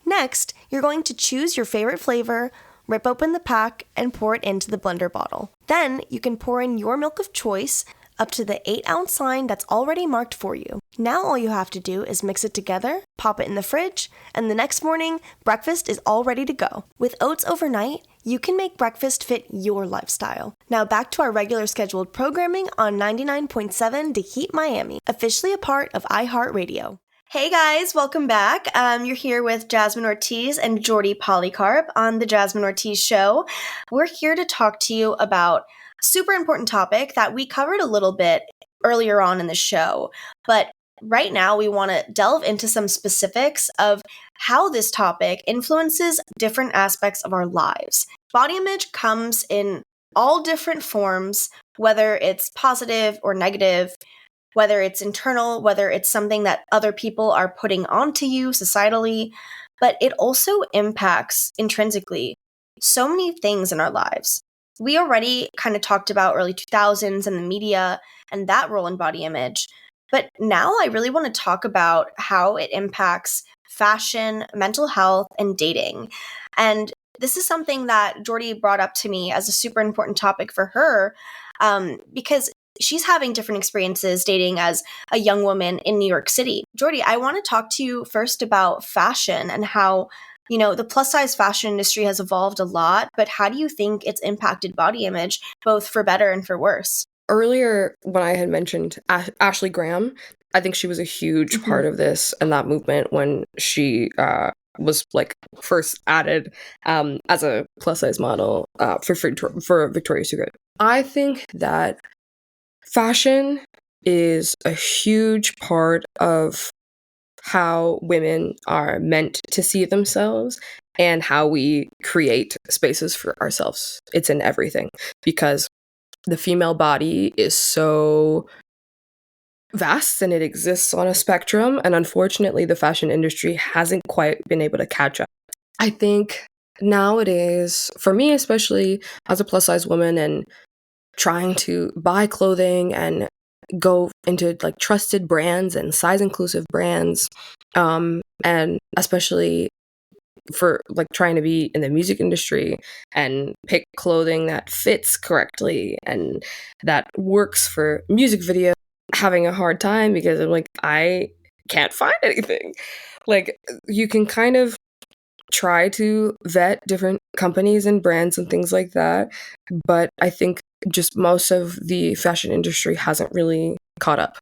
Next, you're going to choose your favorite flavor, rip open the pack, and pour it into the blender bottle. Then, you can pour in your milk of choice up to the 8-ounce line that's already marked for you. Now all you have to do is mix it together, pop it in the fridge, and the next morning, breakfast is all ready to go. With Oats Overnight, you can make breakfast fit your lifestyle. Now back to our regular scheduled programming on 99.7 The Heat Miami, officially a part of iHeartRadio. Hey guys, welcome back. You're here with Jasmine Ortiz and Jordi Polycarpe on the Jasmine Ortiz Show. We're here to talk to you about a super important topic that we covered a little bit earlier on in the show. But right now, we want to delve into some specifics of how this topic influences different aspects of our lives. Body image comes in all different forms, whether it's positive or negative, whether it's internal, whether it's something that other people are putting onto you societally, but it also impacts intrinsically so many things in our lives. We already kind of talked about early 2000s and the media and that role in body image, but now I really want to talk about how it impacts fashion, mental health, and dating. And this is something that Jordi brought up to me as a super important topic for her, because she's having different experiences dating as a young woman in New York City. Jordi, I want to talk to you first about fashion and how, the plus size fashion industry has evolved a lot, but how do you think it's impacted body image, both for better and for worse? Earlier, when I had mentioned Ashley Graham, I think she was a huge part of this and that movement when she was like first added as a plus size model for Victoria's Secret. I think that fashion is a huge part of how women are meant to see themselves and how we create spaces for ourselves. It's in everything because the female body is so vast and it exists on a spectrum. And unfortunately, the fashion industry hasn't quite been able to catch up. I think nowadays, for me, especially as a plus size woman and trying to buy clothing and go into like trusted brands and size inclusive brands, and especially for like trying to be in the music industry and pick clothing that fits correctly and that works for music video, having a hard time because I'm like, I can't find anything. Like, you can kind of try to vet different companies and brands and things like that, but I think just most of the fashion industry hasn't really caught up.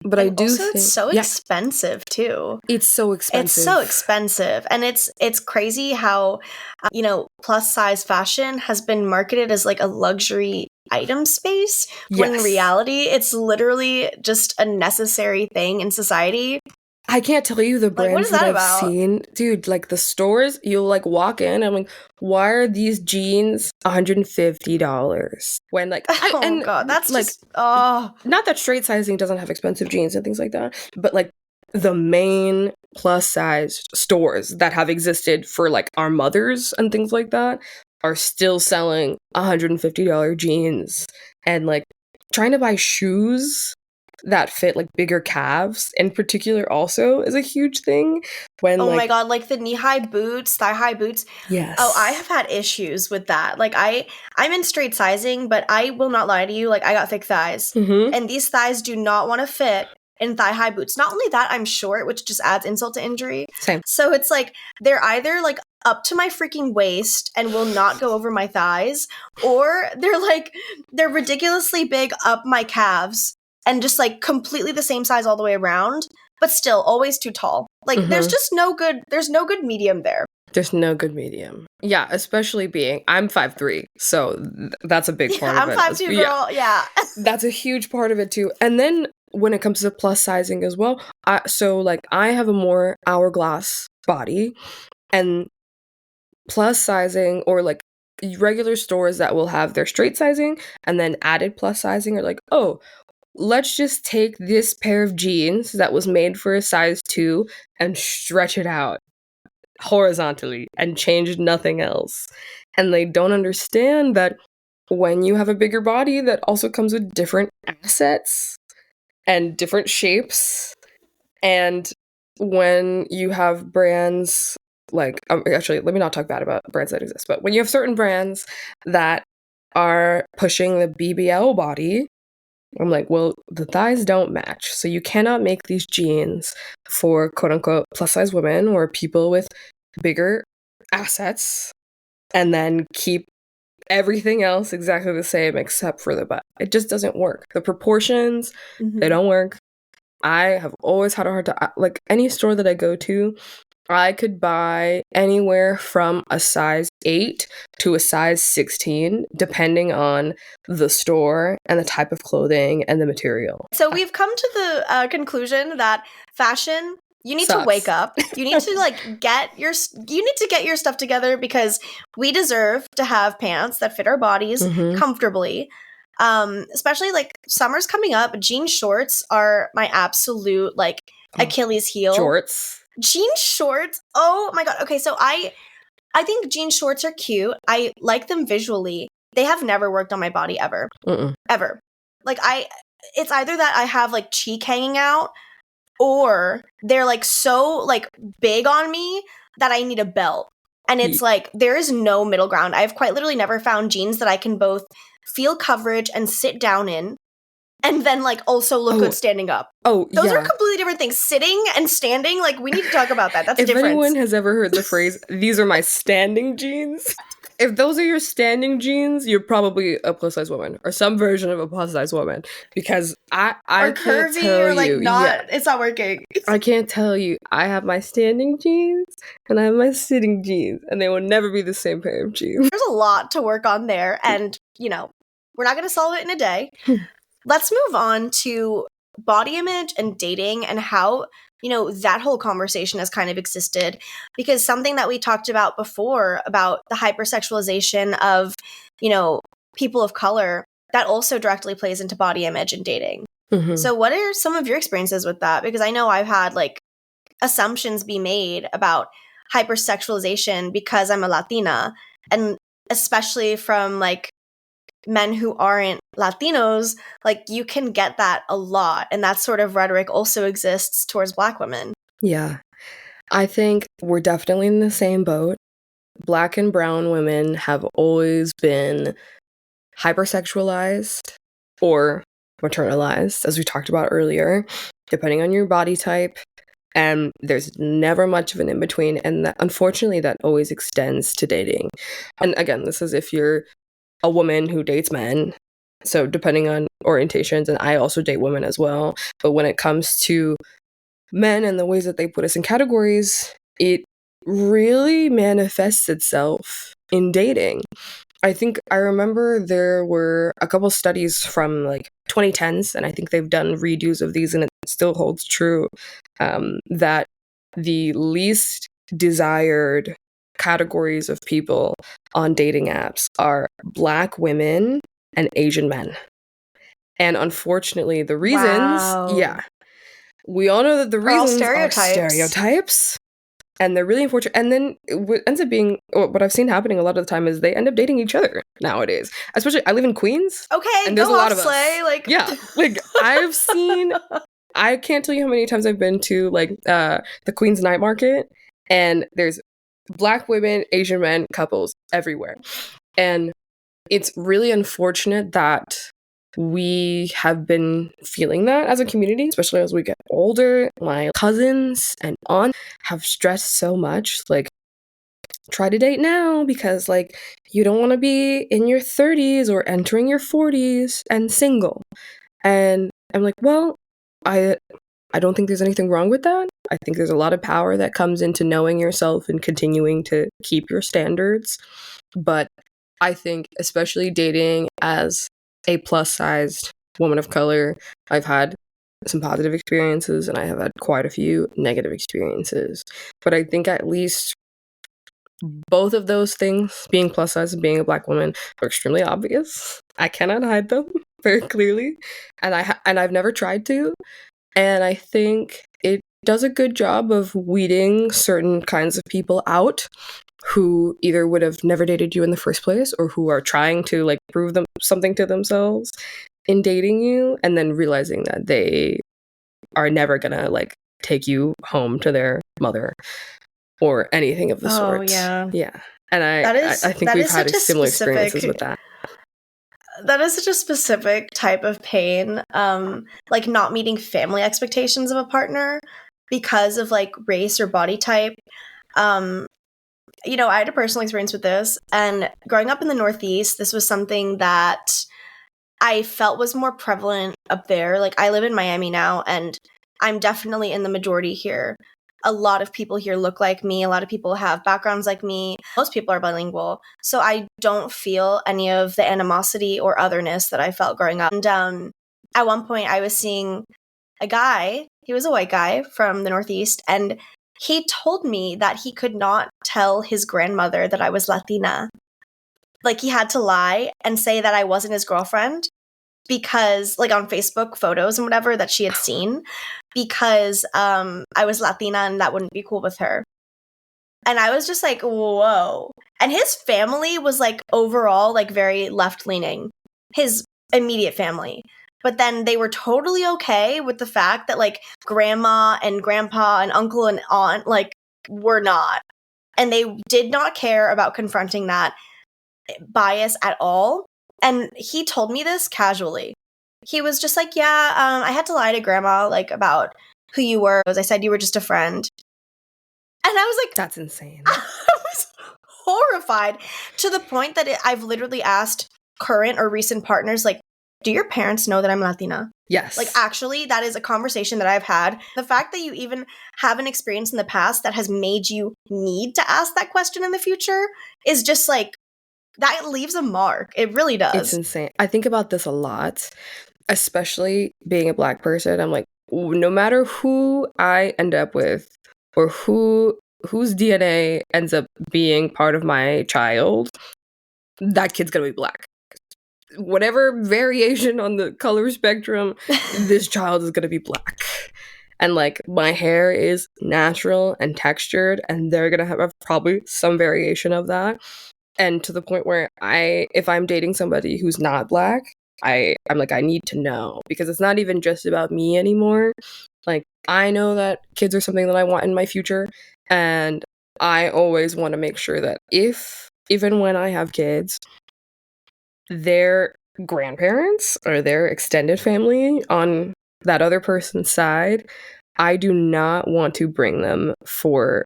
But and I do also think it's so expensive too. It's so expensive. It's so expensive, and it's crazy how plus size fashion has been marketed as like a luxury item space when in reality it's literally just a necessary thing in society. I can't tell you the brands what is that I've about? seen. Dude, like the stores, you'll like walk in and I'm like, why are these jeans $150? When like oh god, that's like just not that straight sizing doesn't have expensive jeans and things like that, but like the main plus size stores that have existed for like our mothers and things like that are still selling $150 jeans. And like trying to buy shoes that fit like bigger calves in particular also is a huge thing. When my god, like the knee-high boots, thigh-high boots. Yes. Oh, I have had issues with that. Like I'm in straight sizing, but I will not lie to you, like I got thick thighs. And these thighs do not want to fit in thigh-high boots. Not only that, I'm short, which just adds insult to injury. Same. So it's like they're either like up to my freaking waist and will not go over my thighs, or they're ridiculously big up my calves and just like completely the same size all the way around, but still always too tall. Like there's no good medium there. There's no good medium. Yeah, especially being I'm 5'3", so that's a big part of it. I'm 5'2", girl. Yeah. That's a huge part of it too. And then when it comes to plus sizing as well, I have a more hourglass body, and plus sizing or like regular stores that will have their straight sizing and then added plus sizing are like, oh, let's just take this pair of jeans that was made for a size 2 and stretch it out horizontally and change nothing else. And they don't understand that when you have a bigger body, that also comes with different assets and different shapes. And when you have brands like, actually, let me not talk bad about brands that exist, but when you have certain brands that are pushing the BBL body, I'm like, well, the thighs don't match. So you cannot make these jeans for quote unquote plus size women or people with bigger assets and then keep everything else exactly the same except for the butt. It just doesn't work. The proportions, they don't work. I have always had a hard time. Like any store that I go to, I could buy anywhere from a size 8 to a size 16, depending on the store and the type of clothing and the material. So we've come to the conclusion that fashion, you need to Sucks. wake up. You need to you need to get your stuff together, because we deserve to have pants that fit our bodies comfortably. Especially like summer's coming up. Jean shorts are my absolute like Achilles heel. Shorts. Jean shorts. Oh my god. Okay, so I think jean shorts are cute. I like them visually. They have never worked on my body ever. Ever. Like it's either that I have like cheek hanging out, or they're like so like big on me that I need a belt. And it's like there is no middle ground. I've quite literally never found jeans that I can both feel coverage and sit down in, and then like also look good standing up. Those are completely different things. Sitting and standing, like we need to talk about that. That's a difference. If anyone has ever heard the phrase, "These are my standing jeans," if those are your standing jeans, you're probably a plus size woman or some version of a plus size woman, because I or can't curvy tell or like you, not. It's not working. I can't tell you. I have my standing jeans and I have my sitting jeans, and they will never be the same pair of jeans. There's a lot to work on there, and you know we're not going to solve it in a day. Let's move on to body image and dating, and how, you know, that whole conversation has kind of existed, because something that we talked about before about the hypersexualization of, you know, people of color, that also directly plays into body image and dating. So what are some of your experiences with that? Because I know I've had like assumptions be made about hypersexualization because I'm a Latina, and especially from like men who aren't Latinos, like you can get that a lot. And that sort of rhetoric also exists towards Black women. Yeah. I think we're definitely in the same boat. Black and brown women have always been hypersexualized or maternalized, as we talked about earlier, depending on your body type. And there's never much of an in-between. And that, unfortunately, that always extends to dating. And again, this is if you're a woman who dates men. So depending on orientations, and I also date women as well. But when it comes to men and the ways that they put us in categories, it really manifests itself in dating. I think I remember there were a couple studies from like 2010s, and I think they've done redos of these, and it still holds true, that the least desired categories of people on dating apps are Black women and Asian men. And unfortunately, the reasons, we all know that the reasons are stereotypes. And they're really unfortunate. And then what ends up being, what I've seen happening a lot of the time is they end up dating each other nowadays. Especially, I live in Queens. Okay, and there's a lot of Slay. us. Like, yeah, like I've seen. I can't tell you how many times I've been to like the Queens night market, and there's Black women, Asian men, couples everywhere, and it's really unfortunate that we have been feeling that as a community, especially as we get older. My cousins and aunts have stressed so much, like, try to date now because, like, you don't want to be in your 30s or entering your 40s and single. And I'm like, well, I don't think there's anything wrong with that. I think there's a lot of power that comes into knowing yourself and continuing to keep your standards. But I think especially dating as a plus-sized woman of color, I've had some positive experiences and I have had quite a few negative experiences. But I think at least both of those things, being plus-size and being a Black woman, are extremely obvious. I cannot hide them very clearly, and I've never tried to. And I think it does a good job of weeding certain kinds of people out who either would have never dated you in the first place or who are trying to like prove them something to themselves in dating you, and then realizing that they are never gonna like take you home to their mother or anything of the sort. Yeah. And I think we've had similar experiences with that. That is such a specific type of pain, like not meeting family expectations of a partner because of like race or body type. You know, I had a personal experience with this, and growing up in the Northeast, this was something that I felt was more prevalent up there. Like, I live in Miami now, and I'm definitely in the majority here. a lot of people here look like me. A lot of people have backgrounds like me. Most people are bilingual. So I don't feel any of the animosity or otherness that I felt growing up. And at one point, I was seeing a guy. He was a white guy from the Northeast. And he told me that he could not tell his grandmother that I was Latina. Like, he had to lie and say that I wasn't his girlfriend because, like, on Facebook photos and whatever that she had seen, because I was Latina and that wouldn't be cool with her. And I was just like, whoa. And his family was, like, overall, like, very left-leaning. His immediate family. But then they were totally okay with the fact that, like, grandma and grandpa and uncle and aunt, like, were not. And they did not care about confronting that bias at all. And he told me this casually. He was just like, yeah, I had to lie to grandma, like, about who you were. I said you were just a friend. And I was like, that's insane. I was horrified to the point that I've literally asked current or recent partners, like, do your parents know that I'm Latina? Yes. Like, actually, that is a conversation that I've had. The fact that you even have an experience in the past that has made you need to ask that question in the future is just like, that leaves a mark. It really does. It's insane. I think about this a lot, especially being a Black person. I'm like, no matter who I end up with or whose DNA ends up being part of my child, that kid's gonna be Black. Whatever variation on the color spectrum, this child is gonna be Black. And like, my hair is natural and textured, and they're gonna have probably some variation of that. And to the point where if I'm dating somebody who's not Black, I'm like, I need to know, because it's not even just about me anymore. Like, I know that kids are something that I want in my future, and I always want to make sure that even when I have kids, their grandparents or their extended family on that other person's side, I do not want to bring them for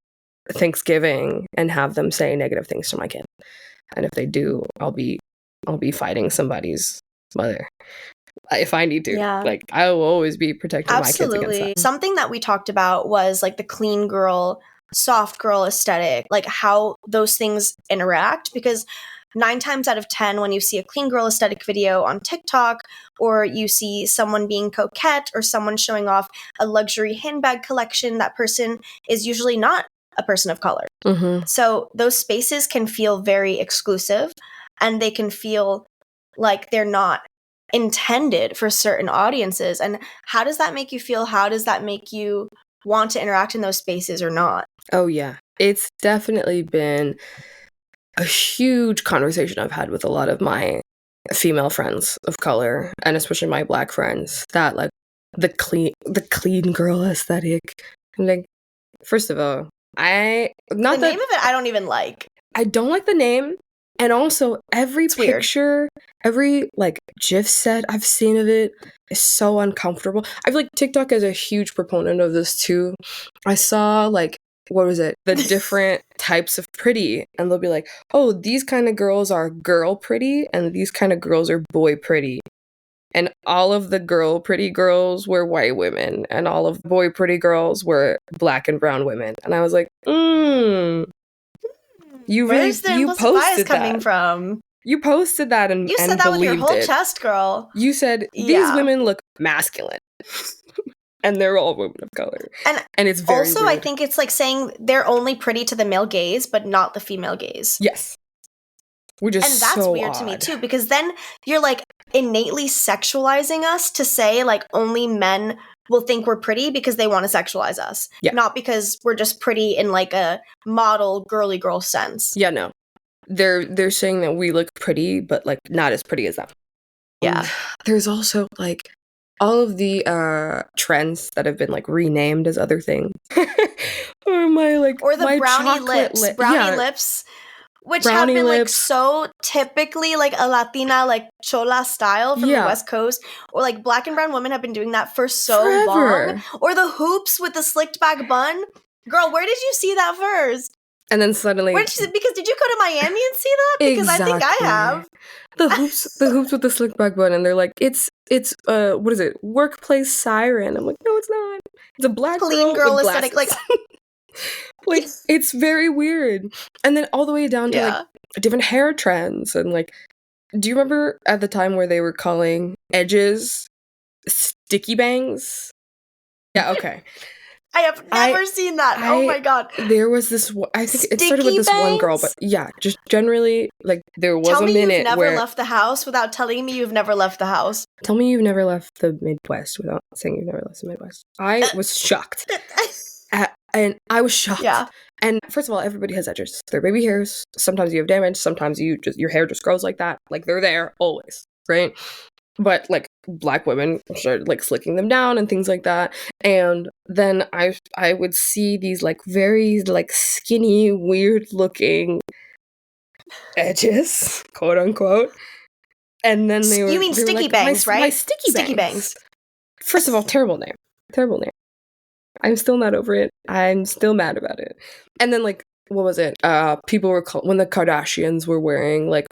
Thanksgiving and have them say negative things to my kid. And if they do, I'll be fighting somebody's mother if I need to. Yeah. Like, I will always be protecting my kids against that. Something that we talked about was like the clean girl, soft girl aesthetic, like how those things interact, because 9 times out of 10, when you see a clean girl aesthetic video on TikTok, or you see someone being coquette or someone showing off a luxury handbag collection, that person is usually not a person of color. Mm-hmm. So those spaces can feel very exclusive, and they can feel like they're not intended for certain audiences. And how does that make you feel? How does that make you want to interact in those spaces or not? Oh, yeah. It's definitely been a huge conversation I've had with a lot of my female friends of color, and especially my Black friends, that like the clean girl aesthetic. I'm like, first of all, name of it I don't even like. I don't like the name, and also every picture, every like GIF set I've seen of it is so uncomfortable. I feel like TikTok is a huge proponent of this too. I saw like, what was it? The different types of pretty, and they'll be like, oh, these kind of girls are girl pretty, and these kind of girls are boy pretty. And all of the girl pretty girls were white women, and all of the boy pretty girls were Black and brown women. And I was like, Where's the implicit bias coming from? You posted that and you said that with your whole chest, girl. You said these women look masculine. And they're all women of color. And it's very also, weird. I think it's like saying they're only pretty to the male gaze, but not the female gaze. Yes. Which is that's so weird odd to me too, because then you're like innately sexualizing us to say like only men will think we're pretty because they want to sexualize us. Yeah. Not because we're just pretty in like a model girly girl sense. Yeah, no. They're saying that we look pretty, but like not as pretty as them. Yeah. There's also like all of the trends that have been like renamed as other things. Or the brownie lips. Lips. Which brownie have been lips. Like so typically like a Latina like chola style from the West Coast, or like Black and brown women have been doing that for so long. Or the hoops with the slicked back bun. Girl, where did you see that first? And then suddenly, because did you go to Miami and see that? Because exactly. I think I have. The hoops with the slicked back bun, and they're like, it's what is it? Workplace siren. I'm like, no, it's not. It's a Black clean girl aesthetic. Like, Like, it's very weird. And then all the way down to like different hair trends. And like, do you remember at the time where they were calling edges sticky bangs? Yeah, okay. I have never seen that. Oh my God. There was this, I think it started with this one girl, but yeah, just generally, like, there was a minute where... Tell me you've never left the house without telling me you've never left the house. Tell me you've never left the Midwest without saying you've never left the Midwest. I was shocked. And I was shocked. Yeah. And first of all, everybody has edges. They're baby hairs. Sometimes you have damage. Sometimes your hair just grows like that. Like, they're there always, right? But like, Black women started like slicking them down and things like that. And then I would see these like very like skinny, weird looking edges, quote unquote. And then they were... You mean sticky bangs, right? My sticky bangs. First of all, terrible name. Terrible name. I'm still not over it. I'm still mad about it. And then, like, what was it? People were when the Kardashians were wearing like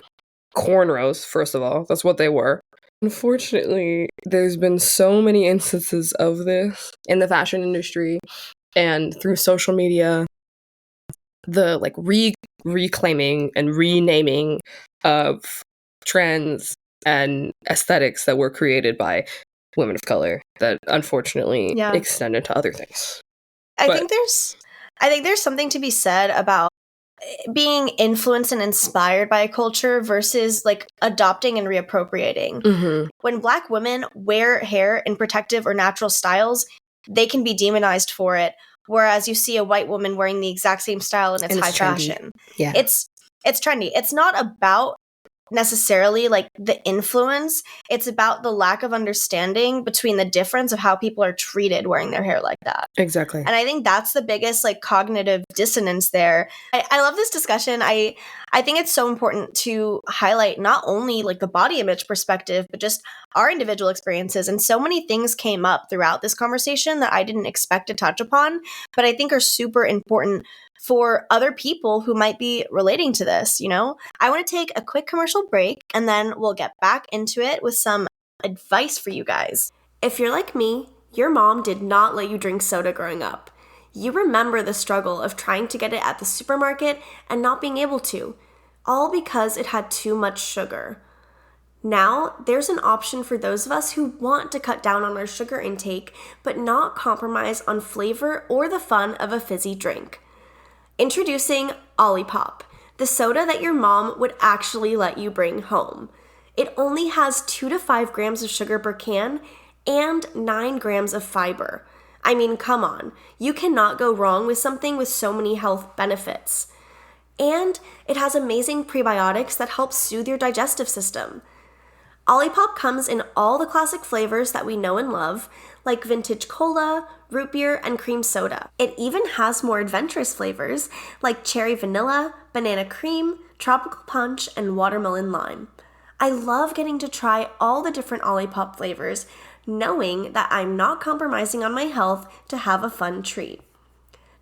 cornrows. First of all, that's what they were. Unfortunately, there's been so many instances of this in the fashion industry and through social media. The like reclaiming and renaming of trends and aesthetics that were created by women of color that unfortunately extended to other things. I think there's something to be said about being influenced and inspired by a culture versus like adopting and reappropriating. Mm-hmm. When Black women wear hair in protective or natural styles, they can be demonized for it. Whereas you see a white woman wearing the exact same style and it's high fashion. Yeah. It's trendy. It's not about necessarily like the influence. It's about the lack of understanding between the difference of how people are treated wearing their hair like that. Exactly. And I think that's the biggest like cognitive dissonance there. I love this discussion. I think it's so important to highlight not only like the body image perspective, but just our individual experiences. And so many things came up throughout this conversation that I didn't expect to touch upon, but I think are super important for other people who might be relating to this, you know? I want to take a quick commercial break and then we'll get back into it with some advice for you guys. If you're like me, your mom did not let you drink soda growing up. You remember the struggle of trying to get it at the supermarket and not being able to, all because it had too much sugar. Now, there's an option for those of us who want to cut down on our sugar intake, but not compromise on flavor or the fun of a fizzy drink. Introducing Olipop, the soda that your mom would actually let you bring home. It only has 2 to 5 grams of sugar per can and 9 grams of fiber. I mean, come on, you cannot go wrong with something with so many health benefits. And it has amazing prebiotics that help soothe your digestive system. Olipop comes in all the classic flavors that we know and love, like vintage cola, root beer, and cream soda. It even has more adventurous flavors, like cherry vanilla, banana cream, tropical punch, and watermelon lime. I love getting to try all the different Olipop flavors, knowing that I'm not compromising on my health to have a fun treat.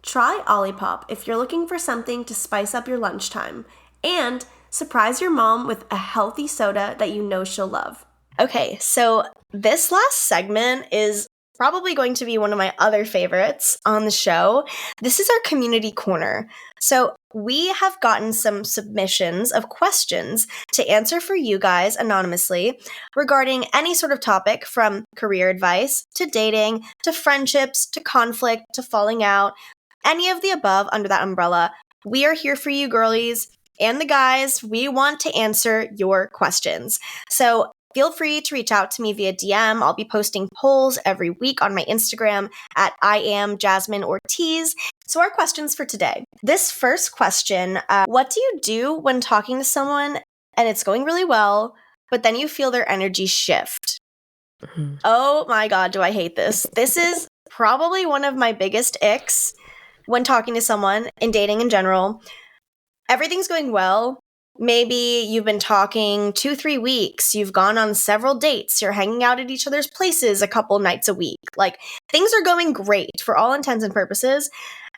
Try Olipop if you're looking for something to spice up your lunchtime, and surprise your mom with a healthy soda that you know she'll love. Okay, so this last segment is probably going to be one of my other favorites on the show. This is our community corner. So we have gotten some submissions of questions to answer for you guys anonymously regarding any sort of topic from career advice to dating to friendships to conflict to falling out, any of the above under that umbrella. We are here for you girlies and the guys. We want to answer your questions. So feel free to reach out to me via DM. I'll be posting polls every week on my Instagram at I am Jasmine Ortiz. So our questions for today. This first question, what do you do when talking to someone and it's going really well, but then you feel their energy shift? Mm-hmm. Oh my God, do I hate this. This is probably one of my biggest icks when talking to someone in dating in general. Everything's going well. Maybe you've been talking 2-3 weeks. You've gone on several dates. You're hanging out at each other's places a couple nights a week. Like, things are going great for all intents and purposes.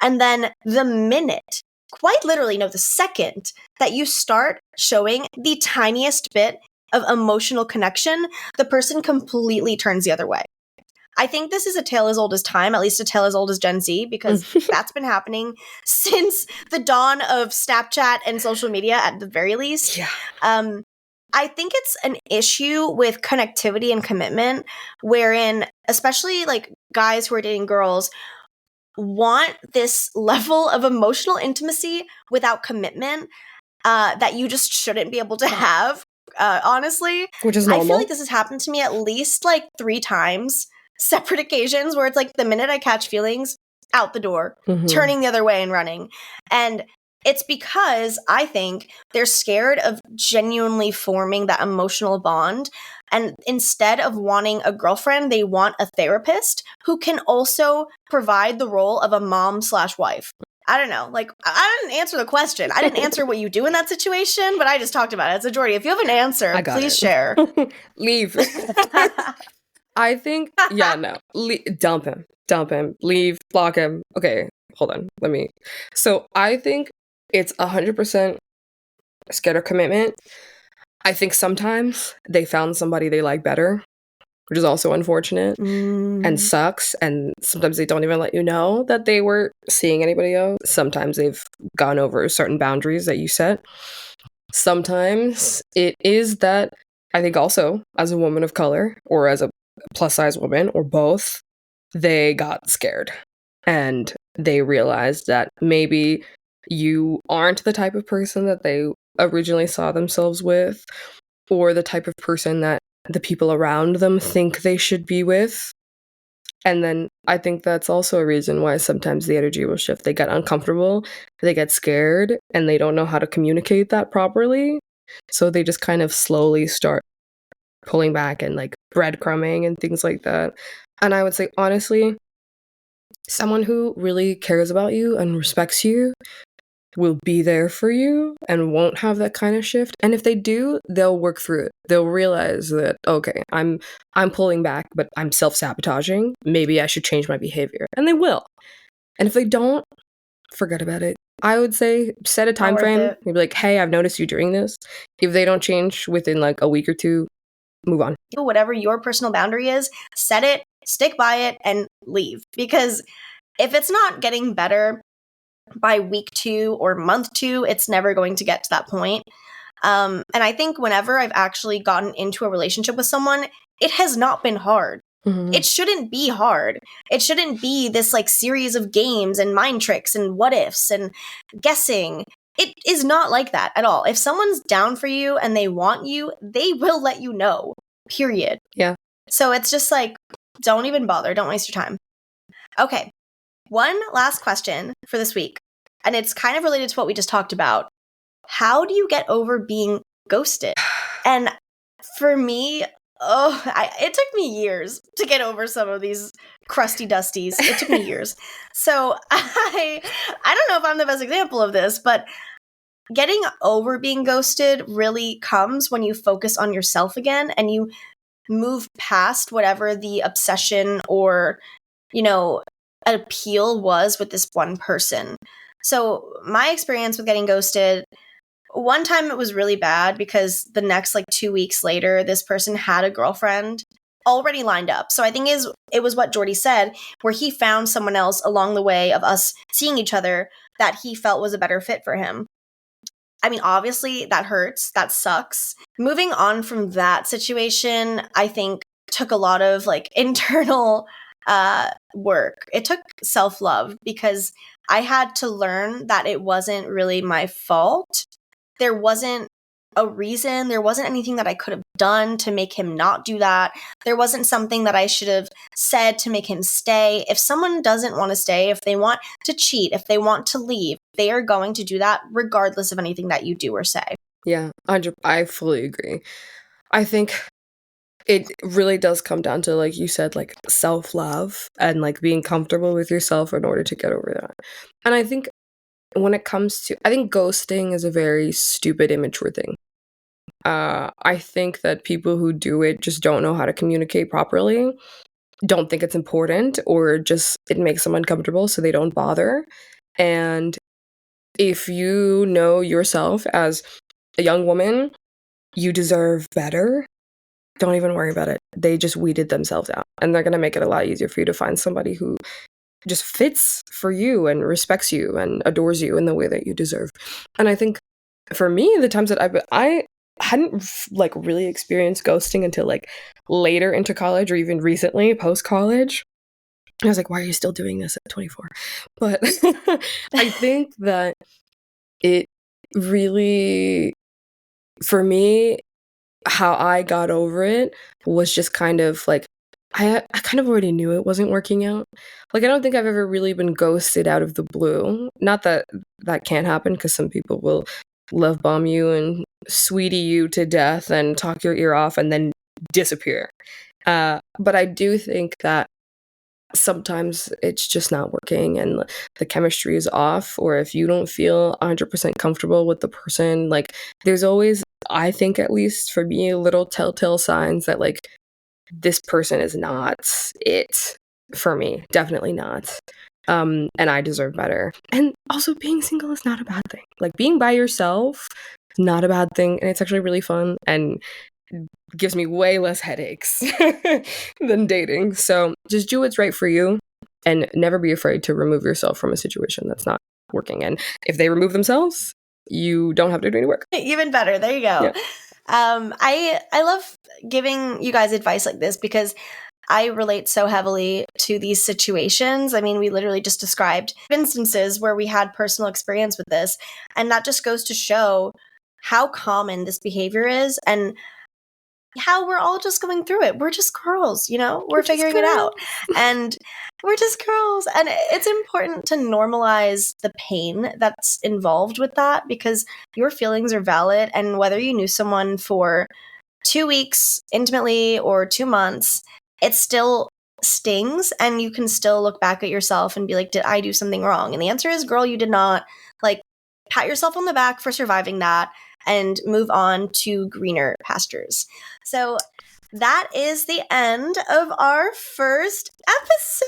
And then the minute, quite literally, no, the second that you start showing the tiniest bit of emotional connection, the person completely turns the other way. I think this is a tale as old as time, at least a tale as old as Gen Z, because that's been happening since the dawn of Snapchat and social media at the very least. Yeah. I think it's an issue with connectivity and commitment, wherein especially like guys who are dating girls want this level of emotional intimacy without commitment that you just shouldn't be able to have. Honestly, Which is I normal. feel like this has happened to me at least like 3 times, separate occasions, where it's like the minute I catch feelings, out the door, turning the other way and running. And it's because I think they're scared of genuinely forming that emotional bond. And instead of wanting a girlfriend, they want a therapist who can also provide the role of a mom/wife. I don't know. Like, I didn't answer the question. I didn't answer what you do in that situation, but I just talked about it. So, Jordi, if you have an answer, please share. Leave. I think, no. Dump him. Leave. Block him. Okay, hold on. So, I think it's 100% scared of commitment. I think sometimes they found somebody they like better, which is also unfortunate and sucks. And sometimes they don't even let you know that they were seeing anybody else. Sometimes they've gone over certain boundaries that you set. Sometimes it is that I think also as a woman of color or as a plus size woman or both, they got scared and they realized that maybe you aren't the type of person that they originally saw themselves with or the type of person that the people around them think they should be with. And then I think that's also a reason why sometimes the energy will shift. They get uncomfortable, they get scared, and they don't know how to communicate that properly. So they just kind of slowly start pulling back and like breadcrumbing and things like that. And I would say, honestly, someone who really cares about you and respects you will be there for you and won't have that kind of shift. And if they do, they'll work through it. They'll realize that, okay, I'm pulling back, but I'm self-sabotaging. Maybe I should change my behavior. And they will. And if they don't, forget about it. I would say set a time frame. You'd be like, hey, I've noticed you doing this. If they don't change within like a week or two, move on. Whatever your personal boundary is, set it, stick by it, and leave. Because if it's not getting better by week 2 or month 2, it's never going to get to that point. And I think whenever I've actually gotten into a relationship with someone, it has not been hard. It shouldn't be hard. It shouldn't be this like series of games and mind tricks and what ifs and guessing. It is not like that at all. If someone's down for you and they want you, they will let you know. Period. Yeah. So it's just like, don't even bother. Don't waste your time. Okay. One last question for this week, and it's kind of related to what we just talked about. How do you get over being ghosted? And for me, it took me years to get over some of these crusty dusties. It took me years. So I don't know if I'm the best example of this, but getting over being ghosted really comes when you focus on yourself again and you move past whatever the obsession or, appeal was with this one person. So my experience with getting ghosted, one time it was really bad because the next 2 weeks later, this person had a girlfriend already lined up. So I think it was what Jordi said, where he found someone else along the way of us seeing each other that he felt was a better fit for him. I mean, obviously that hurts. That sucks. Moving on from that situation, I think took a lot of internal work. It took self-love because I had to learn that it wasn't really my fault. There wasn't a reason. There wasn't anything that I could have done to make him not do that. There wasn't something that I should have said to make him stay. If someone doesn't want to stay, if they want to cheat, if they want to leave, they are going to do that regardless of anything that you do or say. Yeah, I fully agree. I think it really does come down to, like you said, self-love and being comfortable with yourself in order to get over that. And I think when it comes to, I think ghosting is a very stupid, immature thing. I think that people who do it just don't know how to communicate properly, don't think it's important, or just it makes them uncomfortable, so they don't bother. And if you know yourself as a young woman, you deserve better don't even worry about it. They just weeded themselves out, and they're going to make it a lot easier for you to find somebody who just fits for you and respects you and adores you in the way that you deserve. And I think for me, the times that I hadn't like really experienced ghosting until like later into college or even recently post college. I was like, why are you still doing this at 24? But I think that it really, for me, how I got over it was just kind of like, I kind of already knew it wasn't working out. Like, I don't think I've ever really been ghosted out of the blue. Not that that can't happen, because some people will love bomb you and sweetie you to death and talk your ear off and then disappear. But I do think that sometimes it's just not working and the chemistry is off, or if you don't feel 100% comfortable with the person, like there's always, I think at least for me, little telltale signs that like this person is not it for me. Definitely not. And I deserve better. And also, being single is not a bad thing. Like, being by yourself is not a bad thing, and it's actually really fun and gives me way less headaches than dating. So just do what's right for you and never be afraid to remove yourself from a situation that's not working. And if they remove themselves, you don't have to do any work. Even better. There you go. Yeah. I love giving you guys advice like this because I relate so heavily to these situations. I mean, we literally just described instances where we had personal experience with this, and that just goes to show how common this behavior is and how we're all just going through it. We're just girls, you know? We're figuring it out. And we're just girls. And it's important to normalize the pain that's involved with that, because your feelings are valid. And whether you knew someone for 2 weeks intimately or 2 months, it still stings, and you can still look back at yourself and be like, did I do something wrong? And the answer is, girl, you did not. Like, pat yourself on the back for surviving that and move on to greener pastures. So that is the end of our first episode.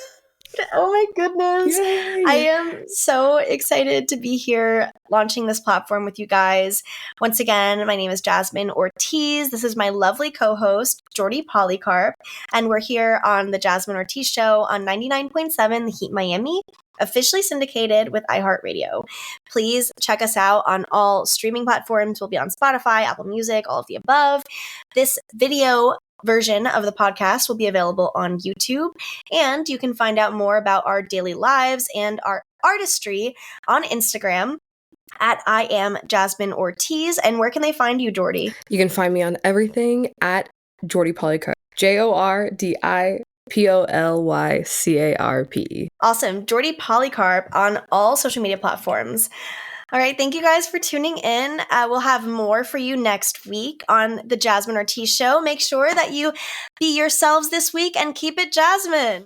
Oh my goodness. Yay. I am so excited to be here launching this platform with you guys. Once again, my name is Jasmine Ortiz. This is my lovely co-host, Jordi Polycarpe, and we're here on the Jasmine Ortiz Show on 99.7 The Heat Miami, officially syndicated with iHeartRadio. Please check us out on all streaming platforms. We'll be on Spotify, Apple Music, all of the above. This video version of the podcast will be available on YouTube, and you can find out more about our daily lives and our artistry on Instagram at I am Jasmine Ortiz. And where can they find you, Jordi? You can find me on everything at Jordi Polycarpe. JordiPolycarpe. Awesome. Jordi Polycarpe on all social media platforms. All right. Thank you guys for tuning in. We'll have more for you next week on the Jasmine Ortiz Show. Make sure that you be yourselves this week and keep it Jasmine.